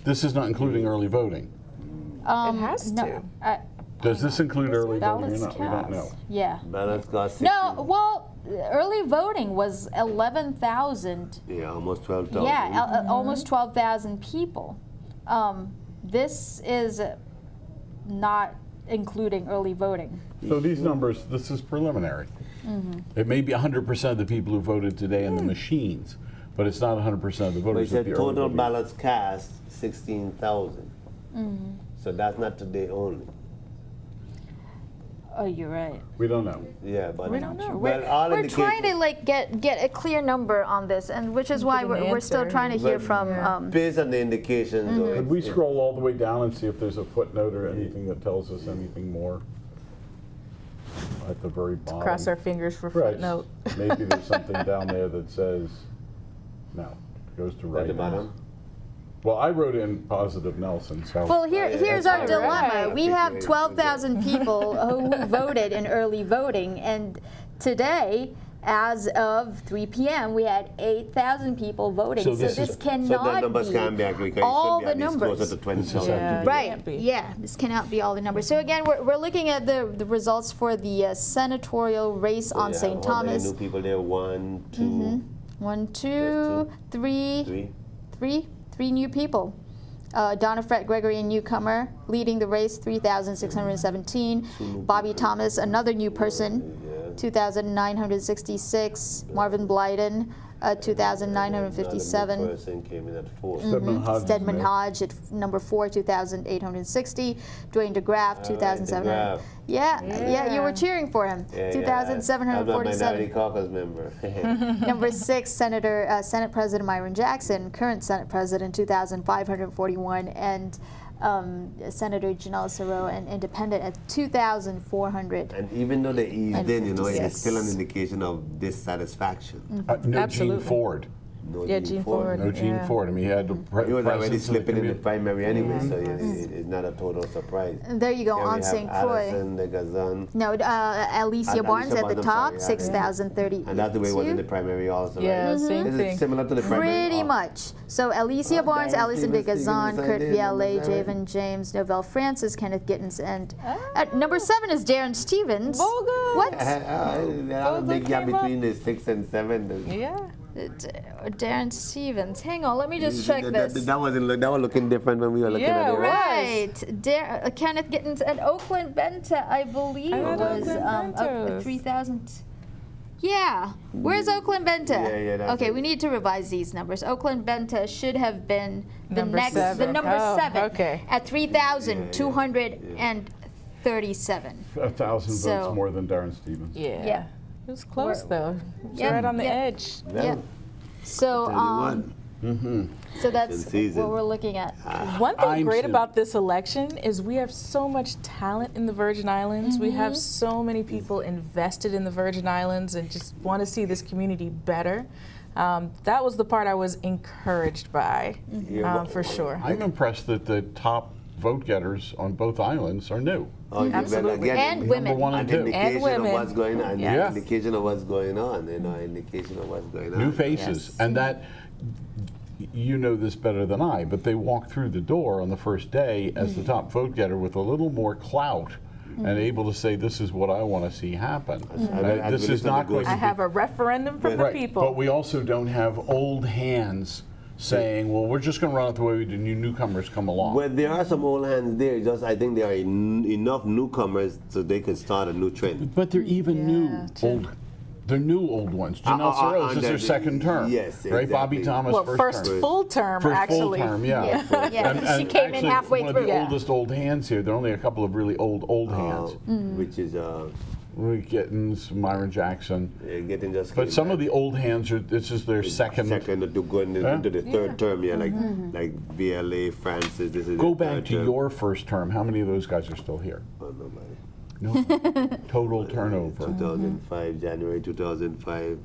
This is not incling early voting. It has to. Does this include early voting or not? We don't know. Yeah. Balance cost 16. No, well, early voting was 11,000. Yeah, almost 12,000. Yeah, almost 12,000 people. This is not including early voting. So these numbers, this is preliminary. It may be 100% of the people who voted today in the machines, but it's not 100% of the But voters. it said total ballots cast 16,000. So that's not today only. Oh, you're right. We don't know. Yeah, but We don't know. Well, We're trying to get a clear number on this, and which is why we're still trying to hear from. Based on the indications, though, Could we scroll all the way down and see if there's a footnote or anything that tells us anything more? At the very bottom. Cross our fingers for Right. footnote. Maybe there's something down there that says, no, it goes to right. at the bottom. Well, I wrote in positive Nelson, so. Well, here's our dilemma. right. We have 12,000 people who voted in early voting, and today, as of 3 p.m., we had 8,000 people voting. So this cannot so the numbers can be accurate. all It the should be at least numbers. closer to 20,000. Yeah. Right. Can't be. Yeah, this cannot be all the numbers. So again, we're looking at the results for the senatorial race on Yeah, St. how many Thomas. new people there? 1, 2, 1, 2, 3, 3. three new people. Donna Fred Gregory, a newcomer, leading the race, 3,617. Bobby Thomas, another new person, 2,966. Marvin Blyden, 2,957. Another person came in at 4. Stedman Hodge at number 4, 2,860. Dwayne DeGraff, 2,700. DeGraff. Yeah, you were cheering for him. Yeah, 2,747. I'm a Minority Caucus member. Number 6, Senate President Myron Jackson, current Senate President, 2,541, and Senator Janelle Saro, an independent, at 2,400. And even though they eased in, it is 56. still an indication of dissatisfaction. No Absolutely. Gene Ford. No Yeah, Gene Ford. No Gene Yeah. Ford. I mean, he had the He was already presence of slipping in the community. primary anyway, so it's not a total surprise. And there you go, Here on we have St. Croix. Addison, the Gazan. No, Alicia And Barnes Alicia at the Barnes, I'm top, sorry, yeah. 6,032. And that's the way it was in the primary also, Yeah, right? same Is thing. it similar to the primary? Pretty Oh. much. So Alicia Barnes, Darren Alison de Stevens, Gazan, Stevens, Kurt I did, Viale, number 7. Javen James, Novell Francis, Kenneth Gittins, and at number 7 is Darren Stevens. Bogut. What? There are a big gap came up. between the 6 and 7. Yeah. Darren Stevens. Hang on, let me just check this. That was looking different when we were looking Yeah, at it. right. Right. Kenneth Gittins and Oakland Benta, I believe, I had was Oakland Bentas. 3,000. Yeah. Where's Oakland Benta? Yeah, that's okay, it. we need to revise these numbers. Oakland Benta should have been the Number next, 7. the number Oh, 7 okay. at 3,237. 1,000 So- votes more than Darren Stevens. Yeah. Yeah. It was close, though. It was Yeah, right on the yeah. edge. Yeah. So, so that's season. what we're looking at. One thing I'm great sim- about this election is we have so much talent in the Virgin Islands. We have so many people invested in the Virgin Islands and just want to see this community better. That was the part I was encouraged by, for sure. I'm impressed that the top vote getters on both islands are new. Oh, Absolutely. And Number women. 1 An and 2. indication women. of what's going on. Yeah. Indication of what's going on. Indication of what's going on. New faces. Yes. And that, you know this better than I, but they walk through the door on the first day as the top vote getter with a little more clout and able to say, this is what I want to see happen. This is not going to I be. have a referendum from the Right, people. but we also don't have old hands saying, well, we're just going to run it the way we do, newcomers come along. Well, there are some old hands there. Just I think there are enough newcomers so they can start a new trend. But they're even new old. They're new old ones. Janelle Saro, this is her second term. Yes, right. Bobby exactly. Thomas, well, first term. full term, First actually. full term, yeah. Yeah, she came in actually, halfway one through. of the Yeah. oldest old hands here. There are only a couple of really old hands. Which is Roy Gittins, Myron Jackson. getting just. But came some back. of the old hands are. This is their second. to go into the third term, like VLA, Francis. This is Go their back third to term. your first term. How many of those guys are still here? Oh, nobody. No. Total turnover. 2005, January 2005.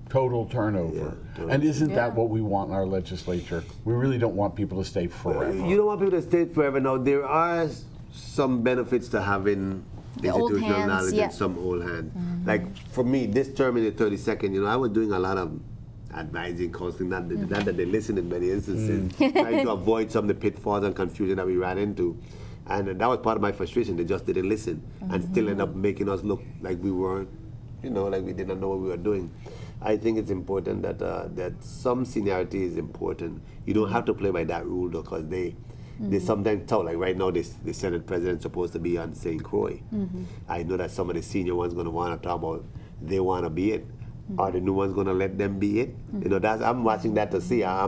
Total turnover. Yeah, And isn't that what we want in our legislature? We really don't want people to stay forever. You don't want people to stay forever. Now, there are some benefits to having The old institutional hands, knowledge yeah. and some old hands. Like for me, this term in the 32nd, I was doing a lot of advising, counseling, not that they listen in many instances, trying to avoid some of the pitfalls and confusion that we ran into. And that was part of my frustration. They just didn't listen and still end up making us look like we weren't, like we didn't know what we were doing. I think it's important that that some seniority is important. You don't have to play by that rule though, because they sometimes tell, like right now, the Senate president is supposed to be on St. Croix. I know that some of the senior ones going to want to talk about they want to be it. Are the new ones going to let them be it? I'm watching that to see. I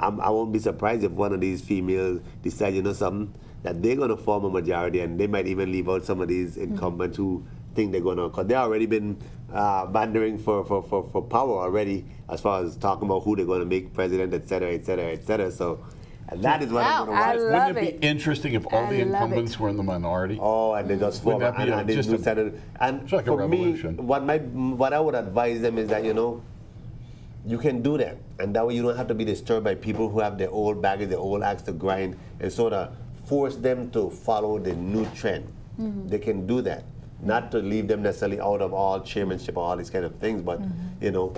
won't be surprised if one of these females decide, something, that they're going to form a majority, and they might even leave out some of these incumbents who think they're going to, because they've already been bandering for power already, as far as talking about who they're going to make president, et cetera, et cetera, et cetera. So that is what I'm going to watch. Wouldn't it be interesting if all the incumbents were in the minority? Oh, and they just form Wouldn't that be and they just do a- Senate. And it's like a for me, revolution. what I would advise them is that you can do that, and that way you don't have to be disturbed by people who have their old baggage, their old axe to grind, and sort of force them to follow the new trend. They can do that, not to leave them necessarily out of all chairmanship or all these kind of things, but you know,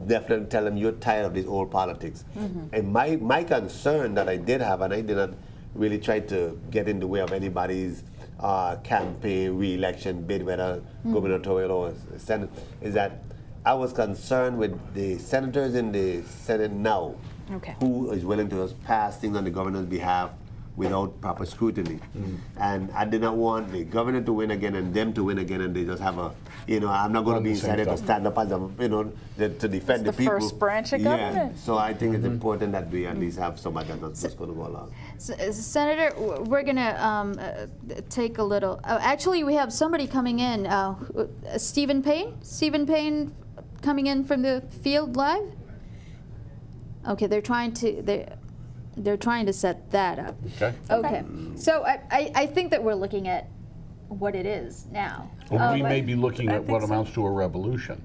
definitely tell them you're tired of this old politics. And my concern that I did have, and I did not really try to get in the way of anybody's campaign, re-election bid, whether gubernatorial or Senate, is that I was concerned with the senators in the Senate now, who is willing to just pass things on the governor's behalf without proper scrutiny. And I did not want the governor to win again and them to win again, and they just have a, you know, I'm not going to be in Senate to stand up as a, you know, to defend It's the people. first branch of government. So I think it's important that we at least have somebody that's just going to go along. Senator, we're going to take a little. Actually, we have somebody coming in. Stephen Payne? Stephen Payne coming in from the field live? Okay, they're trying to set that up. Okay. So I think that we're looking at what it is now. Well, we may be looking at what amounts to a revolution.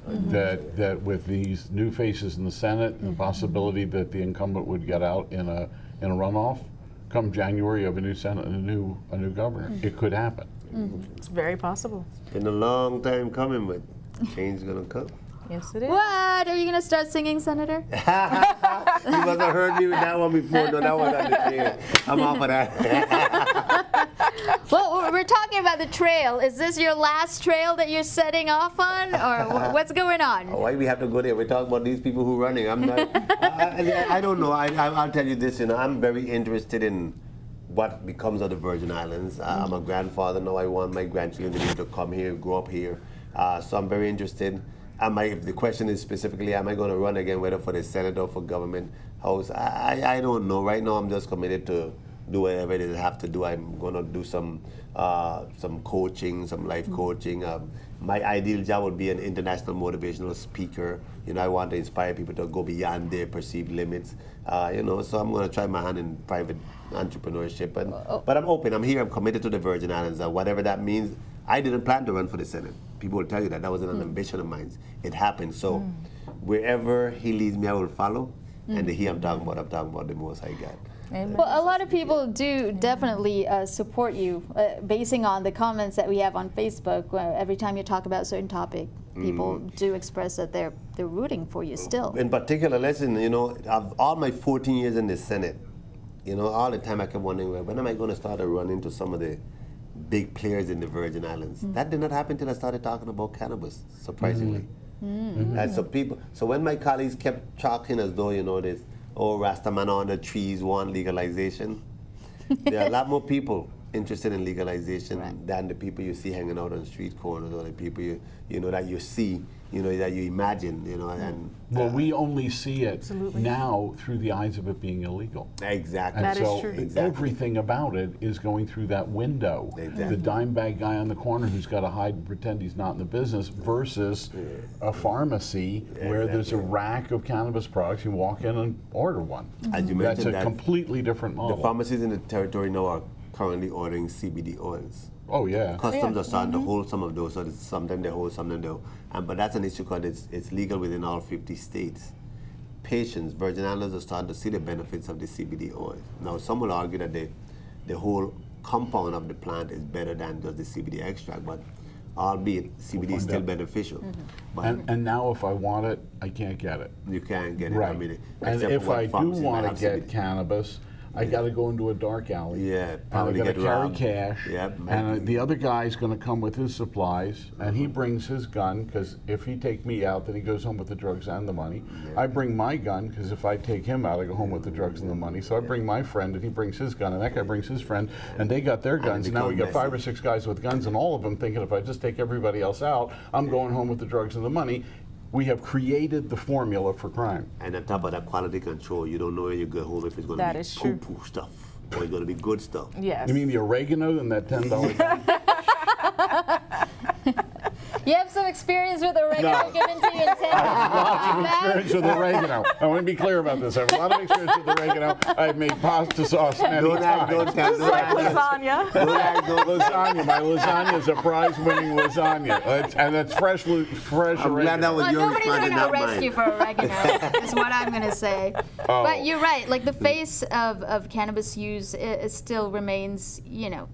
That with these new faces in the Senate, the possibility that the incumbent would get out in a runoff come January of a new Senate and a new governor. It could happen. It's very possible. It's been a long time coming, but change is going to come. Yes, it is. What? Are you going to start singing, Senator? You must have heard me with that one before. No, that was on the trail. I'm off of that. Well, we're talking about the trail. Is this your last trail that you're setting off on, or what's going on? Why we have to go there? We're talking about these people who are running. I'm not. I don't know. I'll tell you this. You know, I'm very interested in what becomes of the Virgin Islands. I'm a grandfather now. I want my grandchildren to be able to come here, grow up here. So I'm very interested. If the question is specifically, am I going to run again, whether for the Senate or for government house? I don't know. Right now, I'm just committed to do whatever it is I have to do. I'm going to do some coaching, some life coaching. My ideal job would be an international motivational speaker. You know, I want to inspire people to go beyond their perceived limits. You know, so I'm going to try my hand in private entrepreneurship. But I'm open. I'm here. I'm committed to the Virgin Islands. Whatever that means. I didn't plan to run for the Senate. People will tell you that. That wasn't an ambition of mine. It happened. So wherever he leads me, I will follow. And the he I'm talking about the Most High God. Well, a lot of people do definitely support you, basing on the comments that we have on Facebook. Every time you talk about a certain topic, people do express that they're rooting for you still. In particular, listen, you know, of all my 14 years in the Senate, you know, all the time I kept wondering, well, when am I going to start to run into some of the big players in the Virgin Islands? That did not happen until I started talking about cannabis, surprisingly. And so when my colleagues kept talking as though, you know, this, oh, Rastaman on the trees want legalization, there are a lot more people interested in legalization than the people you see hanging out on street corners, or the people you know that you see, you know, that you imagine, you know. And well, we only see it now through the eyes of it being illegal. Exactly. And That is so true. everything about it is going through that window. Exactly. The dime bag guy on the corner who's got to hide and pretend he's not in the business versus a pharmacy where there's a rack of cannabis products. You walk in and order one. As you That's mentioned, a completely different model. the pharmacies in the territory now are currently ordering CBD oils. Oh yeah. Customs are starting to hold some of those, so sometimes they hold, sometimes they don't. But that's an issue because it's legal within all 50 states. Patients, Virgin Islands are starting to see the benefits of the CBD oil. Now, some will argue that the whole compound of the plant is better than just the CBD extract, but albeit CBD is still beneficial. But And now if I want it, I can't get it. you can't get it. Right. I mean, And except if for what I do pharmacies might want to have get CBD. cannabis, I got to go into a dark alley. Yeah, And I probably got to get carry robbed. cash. Yep, And the other guy's going to come with his supplies, and he brings his gun, because if he take me out, then he goes home with the drugs and the money. I bring my gun, because if I take him out, I go home with the drugs and the money. So I bring my friend, and he brings his gun, and that guy brings his friend, and they got their guns. And now we got 5 or 6 guys with guns, and all of them thinking if I just take everybody else out, I'm going home with the drugs and the money. We have created the formula for crime. And on top of that, quality control, you don't know when you go home if it's going That to be is true. poo-poo stuff or it's going to be good stuff. Yes. You mean the oregano and that $10? You have some experience with oregano given to you in Texas. Lots of experience with oregano. I want to be clear about this. I have a lot of experience with oregano. I've made pasta sauce many times. It's like lasagna. Lasagna. My lasagna is a prize-winning lasagna, and that's fresh I'm oregano. glad that was Well, your nobody's response going and to not arrest mine. you for oregano, is what I'm going to say. Oh. But you're right. Like the face of cannabis use, it still remains, you know,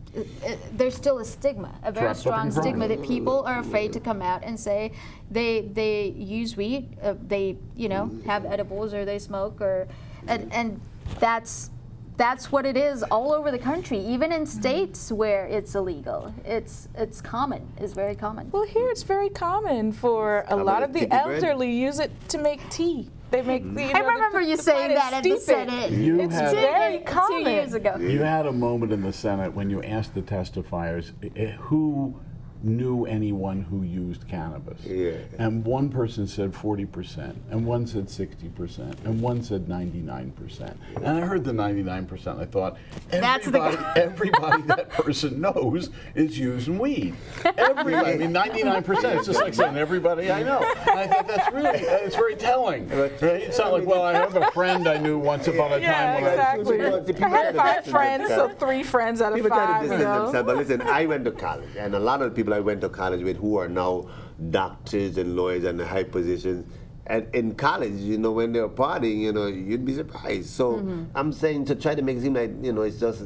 there's still a stigma, a very Wrapped up in strong crime. stigma that people are afraid to come out and say they use weed, they, you know, have edibles or they smoke, or and that's what it is all over the country, even in states where it's illegal. It's common. It's very common. Well, here it's very common for a lot of the sticky bread. elderly use it to make tea. They make. I remember you saying that at the Senate. You It's had- very 2 common. years ago. You had a moment in the Senate when you asked the testifiers who knew anyone who used cannabis. Yeah. And one person said 40%, and one said 60%, and one said 99%. And I heard the 99%. I thought, That's the everybody that person knows is using weed. Everybody. I mean, 99%. It's just like saying everybody I know. And I think that's really, it's very telling. Right? It's not like, well, I have a friend I knew once upon a time when exactly. I I had 5 friends, so 3 friends out of People try 5. to You distance know? themselves, but listen, I went to college, and a lot of the people I went to college with who are now doctors and lawyers and high positions, and in college, you know, when they were partying, you know, you'd be surprised. So I'm saying to try to make it seem like, you know, it's just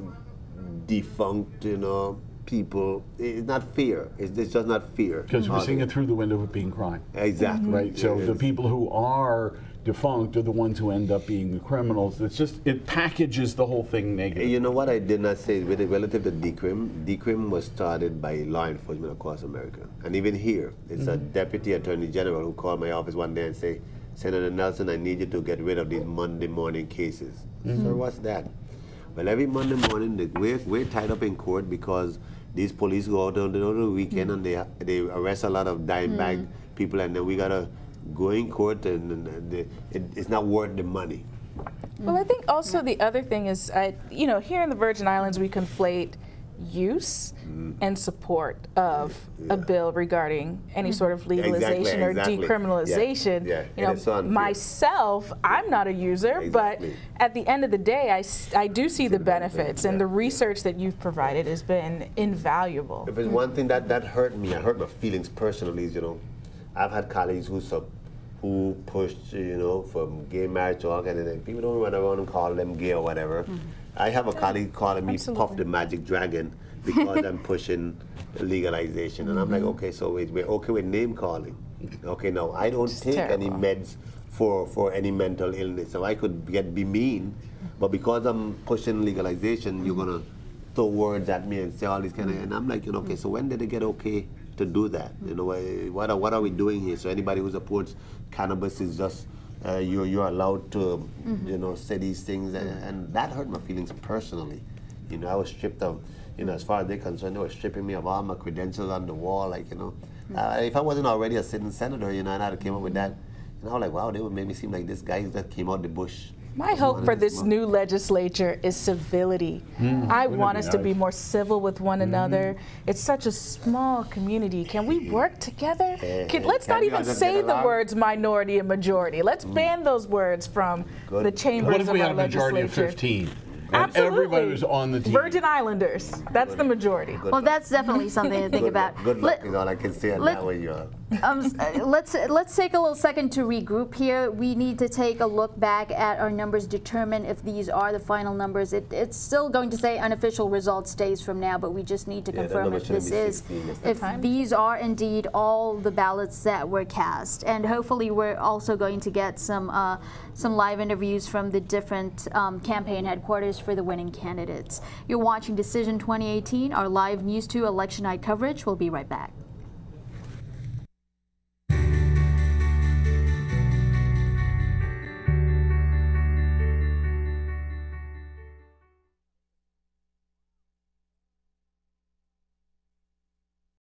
defunct, you know, people. It's not fear. It's just not fear. Because we're seeing it through the window of being crime. Exactly. Right? So It the is. people who are defunct are the ones who end up being the criminals. It's just, it packages the whole thing negative. You know what I did not say with it relative to DCRIM? DCRIM was started by law enforcement across America. And even here, it's a deputy attorney general who called my office one day and say, Senator Nelson, I need you to get rid of these Monday morning cases. Sir, what's that? Well, every Monday morning, we're tied up in court because these police go out on the weekend and they arrest a lot of dime bag people, and then we gotta go in court, and it's not worth the money. Well, I think also the other thing is, you know, here in the Virgin Islands, we conflate use and support of a bill regarding any sort of legalization or exactly. decriminalization. Yeah, You it know, is so unfair. Myself, I'm not a user, Exactly. but at the end of the day, I do see the benefits, and the research that you've provided has been invaluable. If it's one thing that hurt me, I hurt my feelings personally, is, you know, I've had colleagues who pushed, you know, from gay marriage to all kind of things. People don't run around and call them gay or whatever. I have a colleague calling me Puff the Magic Dragon because I'm pushing legalization. And I'm like, okay, so we're okay with name calling. Okay, now I don't take any meds for any mental illness. So I could be mean, but because I'm pushing legalization, you're gonna throw words at me and say all these kind of, and I'm like, you know, okay, so when did it get okay to do that? You know, what are we doing here? So anybody who supports cannabis is just you're allowed to you know, say these things, and that hurt my feelings personally. You know, I was stripped of, you know, as far as they're concerned, they were stripping me of all my credentials on the wall, like, you know. If I wasn't already a sitting senator, you know, and I'd came up with that, and I was like, wow, they would make me seem like this guy that came out the bush. My hope for this new legislature is civility. I want us to be more civil with one another. It's such a small community. Can we work together? Let's not we even all just say get the along? words minority and majority. Let's ban those words from the chambers What if of we our had a majority of legislature. 15? And everybody was on the team. Virgin Islanders, that's the majority. Well, that's definitely something to think about. Good luck is all I can say on that one, y'all. Let's take a little second to regroup here. We need to take a look back at our numbers, determine if these are the final numbers. It's still going to say unofficial results days from now, but we just need to Yeah, that confirm number if shouldn't this be is, 16, is if these are indeed all the ballots that were cast. And hopefully we're also going to get some live interviews from the different campaign headquarters for the winning candidates. You're watching Decision 2018, our live News 2 election night coverage. We'll be right back.